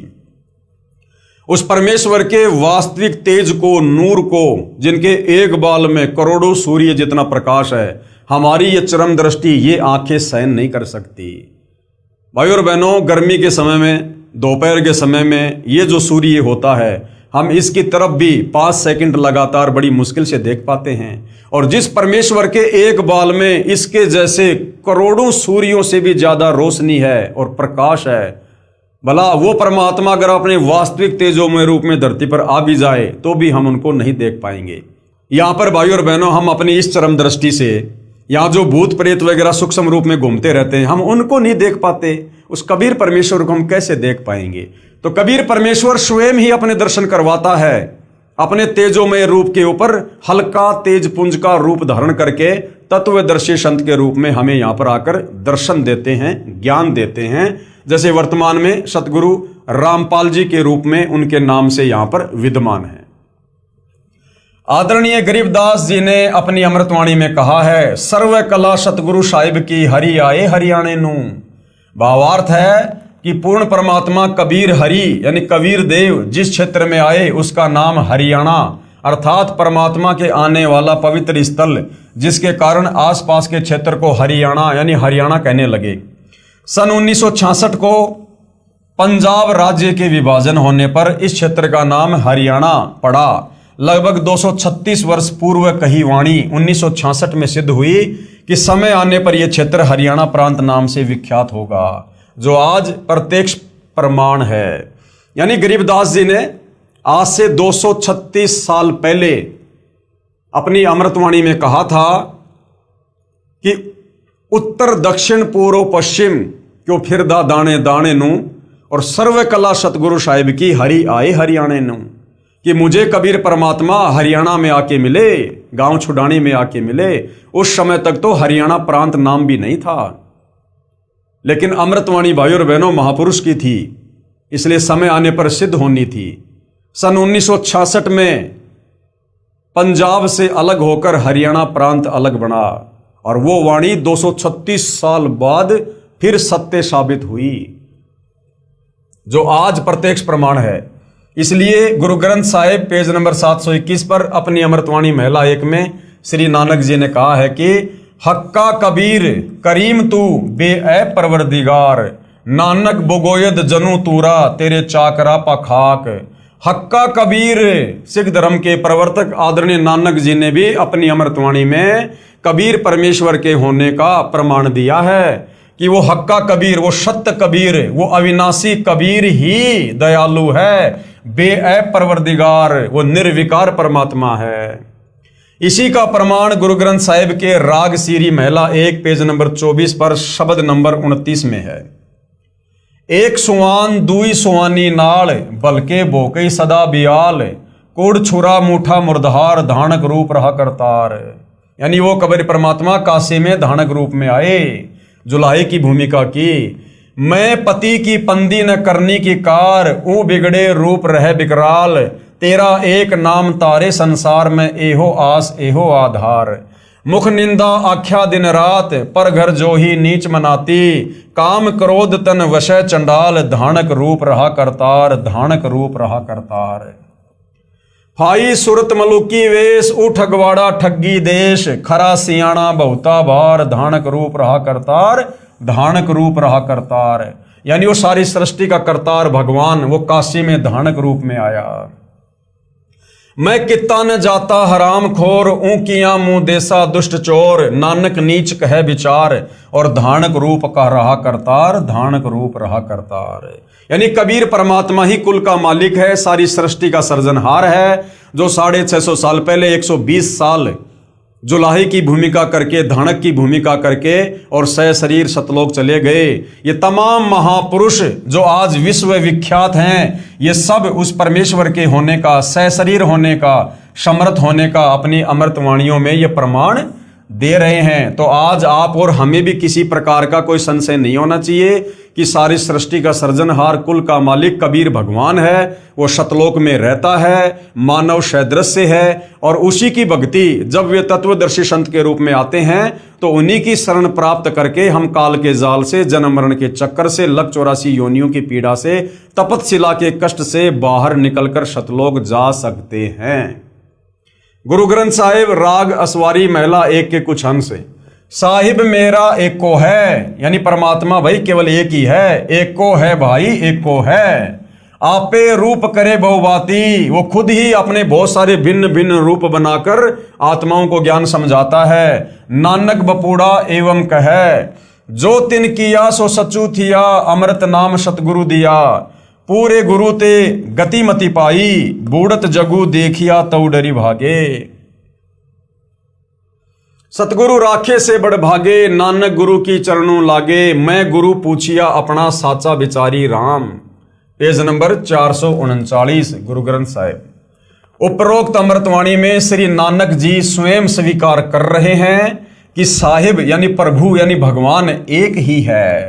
उस परमेश्वर के वास्तविक तेज को, नूर को, जिनके एक बाल में करोड़ों सूर्य जितना प्रकाश है, हमारी ये चरम दृष्टि, ये आंखें सहन नहीं कर सकती। भाई और बहनों, गर्मी के समय में, दोपहर के समय में ये जो सूर्य होता है, हम इसकी तरफ भी 5 सेकंड लगातार बड़ी मुश्किल से देख पाते हैं। और जिस परमेश्वर के एक बाल में इसके जैसे करोड़ों सूर्यों से भी ज्यादा रोशनी है और प्रकाश है, भला वो परमात्मा अगर अपने वास्तविक तेजोमय रूप में धरती पर आ भी जाए तो भी हम उनको नहीं देख पाएंगे। यहां पर भाई और बहनों, हम अपनी इस चरम दृष्टि से यहाँ जो भूत प्रेत वगैरह सूक्ष्म रूप में घूमते रहते हैं, हम उनको नहीं देख पाते। उस कबीर परमेश्वर को हम कैसे देख पाएंगे? तो कबीर परमेश्वर स्वयं ही अपने दर्शन करवाता है, अपने तेजोमय रूप के ऊपर हल्का तेजपुंज का रूप धारण करके तत्वदर्शी संत के रूप में हमें यहाँ पर आकर दर्शन देते हैं, ज्ञान देते हैं। जैसे वर्तमान में सतगुरु रामपाल जी के रूप में उनके नाम से यहाँ पर विद्यमान है। आदरणीय गरीबदास जी ने अपनी अमृतवाणी में कहा है, सर्व कला सतगुरु साहिब की हरि आए हरियाणे नू। भावार्थ है कि पूर्ण परमात्मा कबीर हरि यानी कबीर देव जिस क्षेत्र में आए उसका नाम हरियाणा अर्थात परमात्मा के आने वाला पवित्र स्थल, जिसके कारण आसपास के क्षेत्र को हरियाणा यानी हरियाणा कहने लगे। सन 1966 को पंजाब राज्य के विभाजन होने पर इस क्षेत्र का नाम हरियाणा पड़ा। लगभग 236 वर्ष पूर्व कही वाणी 1966 में सिद्ध हुई कि समय आने पर यह क्षेत्र हरियाणा प्रांत नाम से विख्यात होगा, जो आज प्रत्यक्ष प्रमाण है। यानी गरीबदास जी ने आज से 236 साल पहले अपनी अमृतवाणी में कहा था कि उत्तर दक्षिण पूर्व पश्चिम क्यों फिरदा दाने दाने नू और सर्व कला सतगुरु साहिब की हरि आए हरियाणे नू, कि मुझे कबीर परमात्मा हरियाणा में आके मिले, गांव छुडानी में आके मिले। उस समय तक तो हरियाणा प्रांत नाम भी नहीं था, लेकिन अमृतवाणी भाई और बहनों महापुरुष की थी, इसलिए समय आने पर सिद्ध होनी थी। सन 1966 में पंजाब से अलग होकर हरियाणा प्रांत अलग बना और वो वाणी 236 साल बाद फिर सत्य साबित हुई, जो आज प्रत्यक्ष प्रमाण है। इसलिए गुरु ग्रंथ साहिब पेज नंबर 721 पर अपनी अमृतवाणी महिला 1 में श्री नानक जी ने कहा है कि हक्का कबीर करीम तू बे परवरदिगार, नानक बोगोयद जनु तूरा तेरे चाकरा पखाक। हक्का कबीर सिख धर्म के प्रवर्तक आदरणीय नानक जी ने भी अपनी अमृतवाणी में कबीर परमेश्वर के होने का प्रमाण दिया है कि वो हक्का कबीर, वो सत्य कबीर, वो अविनाशी कबीर ही दयालु है, बेऐब परवरदिगार, वो निर्विकार परमात्मा है। इसी का प्रमाण गुरु ग्रंथ साहिब के राग सीरी महिला 1 पेज नंबर 24 पर शब्द नंबर 29 में है। एक सुवान दुई सुवानी नाल बलके बोकई सदा बियाल, कुड़ छुरा मूठा मुर्दहार धानक रूप रहा करतार। यानी वो कबीर परमात्मा काशी में धानक रूप में आए, जुलाहे की भूमिका की। मैं पति की पंदी न करनी की कार, ऊ बिगड़े रूप रहे बिकराल, तेरा एक नाम तारे संसार में एहो आस एहो आधार। मुख निंदा आख्या दिन रात, पर घर जो ही नीच मनाती, काम क्रोध तन वशय चंडाल, धानक रूप रहा करतार, धानक रूप रहा करतार। फाई सुरत मलुकी वेश, उठ अगवाड़ा ठग्गी देश, खरा सियाणा बहुता बार, धानक रूप रहा करतार, धानक रूप रहा करतार। यानी वो सारी सृष्टि का करतार भगवान वो काशी में धानक रूप में आया। मैं कित्ता न जाता हराम खोर, ऊंकियां मुंह देसा दुष्ट चोर, नानक नीच कहे विचार, और धानक रूप का रहा करतार, धानक रूप रहा करतार। यानी कबीर परमात्मा ही कुल का मालिक है, सारी सृष्टि का सर्जनहार है, जो 650 साल पहले 120 साल जुलाहे की भूमिका करके, धानक की भूमिका करके और सह शरीर सतलोक चले गए। ये तमाम महापुरुष जो आज विश्व विख्यात हैं, ये सब उस परमेश्वर के होने का, सह शरीर होने का, समर्थ होने का अपनी अमृत वाणियों में ये प्रमाण दे रहे हैं। तो आज आप और हमें भी किसी प्रकार का कोई संशय नहीं होना चाहिए कि सारी सृष्टि का सृजनहार, कुल का मालिक कबीर भगवान है। वो सतलोक में रहता है, मानव सदृश्य है, और उसी की भक्ति जब वे तत्वदर्शी संत के रूप में आते हैं तो उन्हीं की शरण प्राप्त करके हम काल के जाल से, जन्म मरण के चक्कर से, लक 84 योनियों की पीड़ा से, तपतशिला के कष्ट से बाहर निकलकर सतलोक जा सकते हैं। गुरु ग्रंथ साहिब राग असवारी महिला 1 के कुछ अंश है। साहिब मेरा एक को है, यानी परमात्मा भाई केवल एक ही है। एक को है भाई, एक को है। आपे रूप करे बहुबाती, वो खुद ही अपने बहुत सारे भिन्न भिन्न रूप बनाकर आत्माओं को ज्ञान समझाता है। नानक बपूड़ा एवं कहे, जो तिन किया सो सचू थिया, अमृत नाम सतगुरु दिया। पूरे गुरु ते गति मति पाई, बूढ़त जगू देखिया तऊ डरी भागे। सतगुरु राखे से बड़ भागे, नानक गुरु की चरणों लागे। मैं गुरु पूछिया अपना साचा विचारी राम। Page number 439 Guru Granth Sahib. उपरोक्त अमृतवाणी में श्री नानक जी स्वयं स्वीकार कर रहे हैं कि साहिब यानी प्रभु यानी भगवान एक ही है,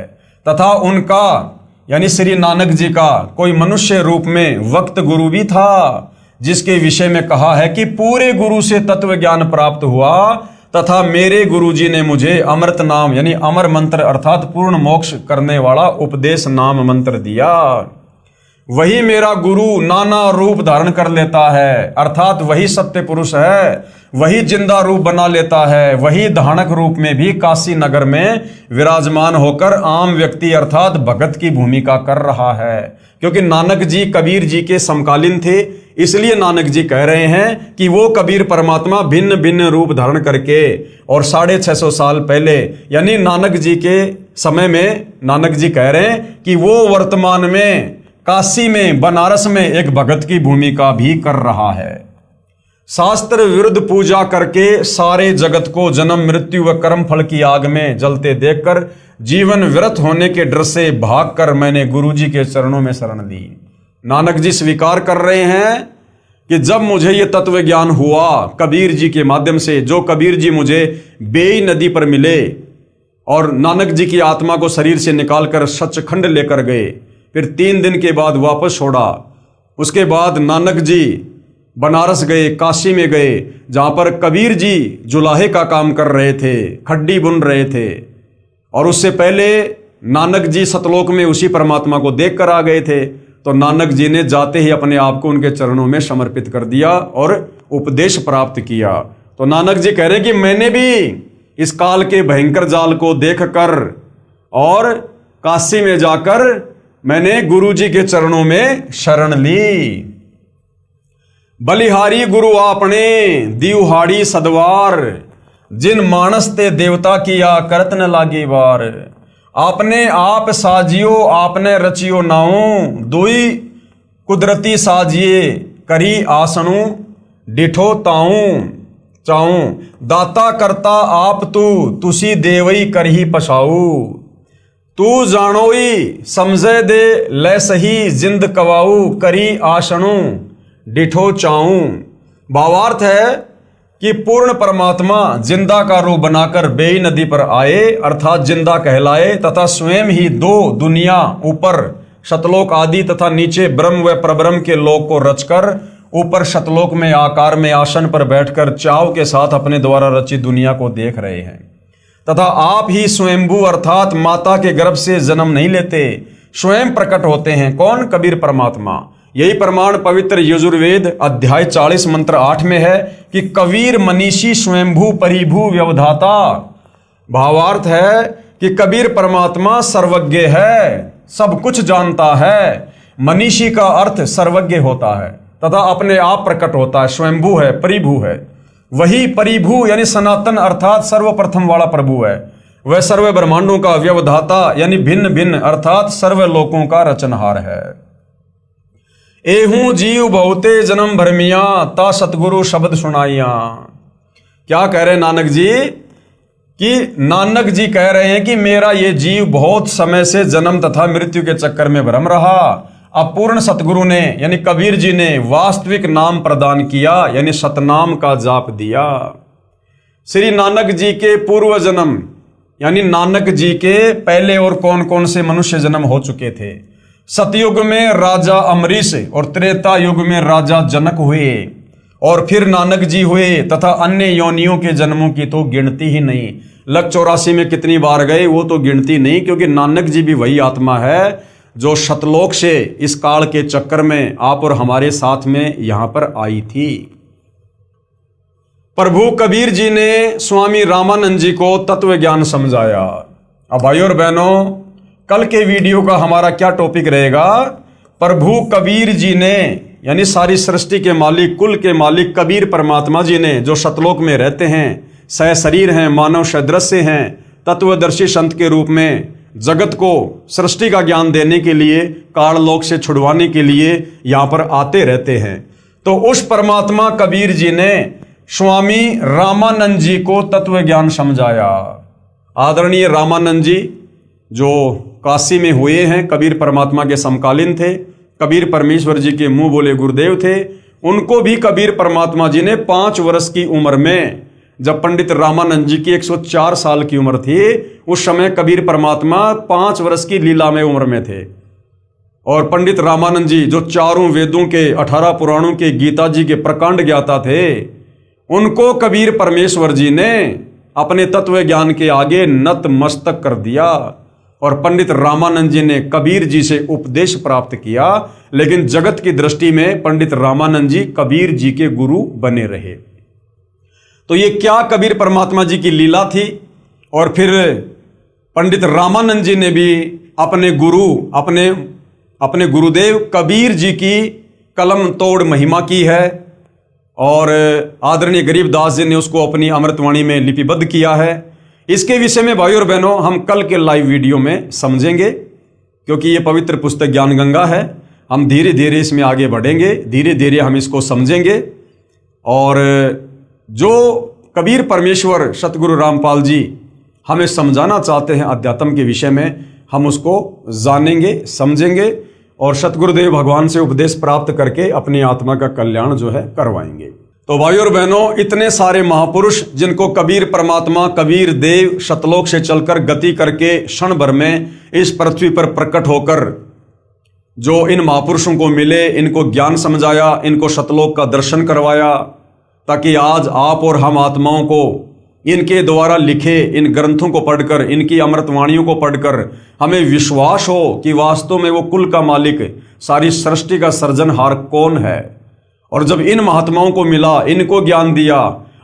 तथा उनका यानी श्री नानक जी का कोई मनुष्य रूप में वक्त गुरु भी था, जिसके विषय में कहा है कि पूरे गुरु से तत्व ज्ञान प्राप्त हुआ, तथा मेरे गुरु जी ने मुझे अमृत नाम यानी अमर मंत्र अर्थात पूर्ण मोक्ष करने वाला उपदेश नाम मंत्र दिया। वही मेरा गुरु नाना रूप धारण कर लेता है, अर्थात वही सत्य पुरुष है, वही जिंदा रूप बना लेता है, वही धानक रूप में भी काशी नगर में विराजमान होकर आम व्यक्ति अर्थात भगत की भूमिका कर रहा है। क्योंकि नानक जी कबीर जी के समकालीन थे, इसलिए नानक जी कह रहे हैं कि वो कबीर परमात्मा भिन्न भिन्न रूप धारण करके, और 650 साल पहले यानी नानक जी के समय में नानक जी कह रहे हैं कि वो वर्तमान में काशी में, बनारस में एक भगत की भूमिका भी कर रहा है। शास्त्र विरुद्ध पूजा करके सारे जगत को जन्म मृत्यु व कर्म फल की आग में जलते देखकर जीवन व्यर्थ होने के डर से भागकर मैंने गुरुजी के चरणों में शरण ली। नानक जी स्वीकार कर रहे हैं कि जब मुझे ये तत्व ज्ञान हुआ कबीर जी के माध्यम से, जो कबीर जी मुझे बेई नदी पर मिले और नानक जी की आत्मा को शरीर से निकालकर सचखंड लेकर गए, फिर 3 दिन के बाद वापस छोड़ा। उसके बाद नानक जी बनारस गए, काशी में गए, जहाँ पर कबीर जी जुलाहे का काम कर रहे थे, खड्डी बुन रहे थे, और उससे पहले नानक जी सतलोक में उसी परमात्मा को देख कर आ गए थे। तो नानक जी ने जाते ही अपने आप को उनके चरणों में समर्पित कर दिया और उपदेश प्राप्त किया। तो नानक जी कह रहे हैं कि मैंने भी इस काल के भयंकर जाल को देखकर और काशी में जाकर मैंने गुरु जी के चरणों में शरण ली। बलिहारी गुरु आपने दिवहाड़ी सदवार, जिन मानस ते देवता किया करत न लागी बार। आपने आप साजियो आपने रचियो नाऊ, दुई कुदरती साजिए करी आसनु डिठो ताऊं चाऊं। दाता करता आप तू तुसी देवई करही पछाऊ। तू जानोई समझे दे ले सही जिंद कवाऊ, करी आसनु डिठो चाऊं। भावार्थ है कि पूर्ण परमात्मा जिंदा का रूप बनाकर बेई नदी पर आए अर्थात जिंदा कहलाए, तथा स्वयं ही 2 दुनिया, ऊपर शतलोक आदि तथा नीचे ब्रह्म व परब्रह्म के लोक को रचकर ऊपर शतलोक में आकार में आसन पर बैठकर चाव के साथ अपने द्वारा रचित दुनिया को देख रहे हैं। तथा आप ही स्वयंभू अर्थात माता के गर्भ से जन्म नहीं लेते, स्वयं प्रकट होते हैं। कौन? कबीर परमात्मा। यही प्रमाण पवित्र यजुर्वेद अध्याय 40 मंत्र 8 में है कि कबीर मनीषी स्वयंभू परिभू व्यवधाता। भावार्थ है कि कबीर परमात्मा सर्वज्ञ है, सब कुछ जानता है। मनीषी का अर्थ सर्वज्ञ होता है तथा अपने आप प्रकट होता है, स्वयंभू है, परिभू है। वही परिभू यानी सनातन अर्थात सर्वप्रथम वाला प्रभु है। वह सर्व ब्रह्मांडों का व्यवधाता यानी भिन्न भिन्न अर्थात सर्व लोकों का रचनहार है। एहू जीव बहुते जन्म भरमिया ता सतगुरु शब्द सुनाइया। क्या कह रहे नानक जी? कि नानक जी कह रहे हैं कि मेरा ये जीव बहुत समय से जन्म तथा मृत्यु के चक्कर में भ्रम रहा। अब पूर्ण सतगुरु ने यानी कबीर जी ने वास्तविक नाम प्रदान किया, यानी सतनाम का जाप दिया। श्री नानक जी के पूर्व जन्म यानी नानक जी के पहले और कौन कौन से मनुष्य जन्म हो चुके थे। सतयुग में राजा अमरीश और त्रेता युग में राजा जनक हुए और फिर नानक जी हुए, तथा अन्य योनियों के जन्मों की तो गिनती ही नहीं। लग 84 में कितनी बार गए वो तो गिनती नहीं, क्योंकि नानक जी भी वही आत्मा है जो शतलोक से इस काल के चक्कर में आप और हमारे साथ में यहां पर आई थी। प्रभु कबीर जी ने स्वामी रामानंद जी को तत्व ज्ञान समझाया। अब भाइयों और बहनों, कल के वीडियो का हमारा क्या टॉपिक रहेगा? प्रभु कबीर जी ने यानी सारी सृष्टि के मालिक, कुल के मालिक कबीर परमात्मा जी ने, जो सतलोक में रहते हैं, सह शरीर हैं, मानव सदृश्य हैं, तत्वदर्शी संत के रूप में जगत को सृष्टि का ज्ञान देने के लिए, काललोक से छुड़वाने के लिए यहां पर आते रहते हैं। तो उस परमात्मा कबीर जी ने स्वामी रामानंद जी को तत्व ज्ञान समझाया। आदरणीय रामानंद जी जो काशी में हुए हैं, कबीर परमात्मा के समकालीन थे, कबीर परमेश्वर जी के मुंह बोले गुरुदेव थे। उनको भी कबीर परमात्मा जी ने 5 वर्ष की उम्र में, जब पंडित रामानंद जी की 104 साल की उम्र थी, उस समय कबीर परमात्मा 5 वर्ष की लीला में उम्र में थे। और पंडित रामानंद जी जो चारों वेदों के, 18 पुराणों के, गीता जी के प्रकांड ज्ञाता थे, उनको कबीर परमेश्वर जी ने अपने तत्व ज्ञान के आगे नतमस्तक कर दिया। और पंडित रामानंद जी ने कबीर जी से उपदेश प्राप्त किया, लेकिन जगत की दृष्टि में पंडित रामानंद जी कबीर जी के गुरु बने रहे। तो ये क्या कबीर परमात्मा जी की लीला थी। और फिर पंडित रामानंद जी ने भी अपने गुरु, अपने गुरुदेव कबीर जी की कलम तोड़ महिमा की है, और आदरणीय गरीबदास जी ने उसको अपनी अमृतवाणी में लिपिबद्ध किया है। इसके विषय में भाइयों और बहनों हम कल के लाइव वीडियो में समझेंगे, क्योंकि ये पवित्र पुस्तक ज्ञान गंगा है। हम धीरे धीरे इसमें आगे बढ़ेंगे, धीरे धीरे हम इसको समझेंगे। और जो कबीर परमेश्वर सतगुरु रामपाल जी हमें समझाना चाहते हैं अध्यात्म के विषय में, हम उसको जानेंगे, समझेंगे और सतगुरुदेव भगवान से उपदेश प्राप्त करके अपनी आत्मा का कल्याण जो है करवाएंगे। तो भाइयों और बहनों, इतने सारे महापुरुष जिनको कबीर परमात्मा, कबीर देव सतलोक से चलकर गति करके क्षण भर में इस पृथ्वी पर प्रकट होकर जो इन महापुरुषों को मिले, इनको ज्ञान समझाया, इनको सतलोक का दर्शन करवाया, ताकि आज आप और हम आत्माओं को इनके द्वारा लिखे इन ग्रंथों को पढ़कर, इनकी अमृतवाणियों को पढ़कर हमें विश्वास हो कि वास्तव में वो कुल का मालिक, सारी सृष्टि का सृजनहार कौन है। और जब इन महात्माओं को मिला, इनको ज्ञान दिया,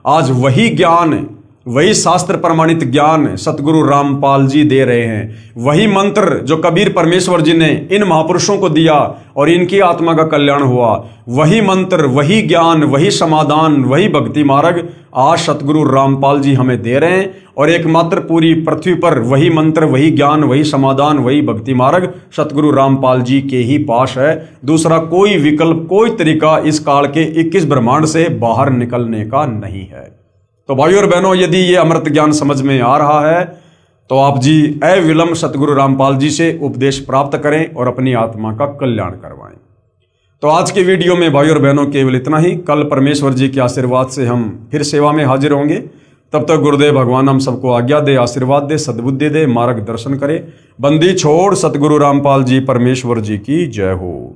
आज वही ज्ञान, वही शास्त्र प्रमाणित ज्ञान सतगुरु रामपाल जी दे रहे हैं। वही मंत्र जो कबीर परमेश्वर जी ने इन महापुरुषों को दिया और इनकी आत्मा का कल्याण हुआ, वही मंत्र, वही ज्ञान, वही समाधान, वही भक्ति मार्ग आज सतगुरु रामपाल जी हमें दे रहे हैं। और एकमात्र पूरी पृथ्वी पर वही मंत्र, वही ज्ञान, वही समाधान, वही भक्ति मार्ग सतगुरु रामपाल जी के ही पास है। दूसरा कोई विकल्प, कोई तरीका इस काल के 21 ब्रह्मांड से बाहर निकलने का नहीं है। तो भाइयों और बहनों, यदि ये अमृत ज्ञान समझ में आ रहा है तो आप जी अविलंब सतगुरु रामपाल जी से उपदेश प्राप्त करें और अपनी आत्मा का कल्याण करवाएं। तो आज के वीडियो में भाइयों और बहनों केवल इतना ही। कल परमेश्वर जी के आशीर्वाद से हम फिर सेवा में हाजिर होंगे। तब तक गुरुदेव भगवान हम सबको आज्ञा दे, आशीर्वाद दे, सद्बुद्धि दे, मार्गदर्शन करे। बंदी छोड़ सतगुरु रामपाल जी परमेश्वर जी की जय हो।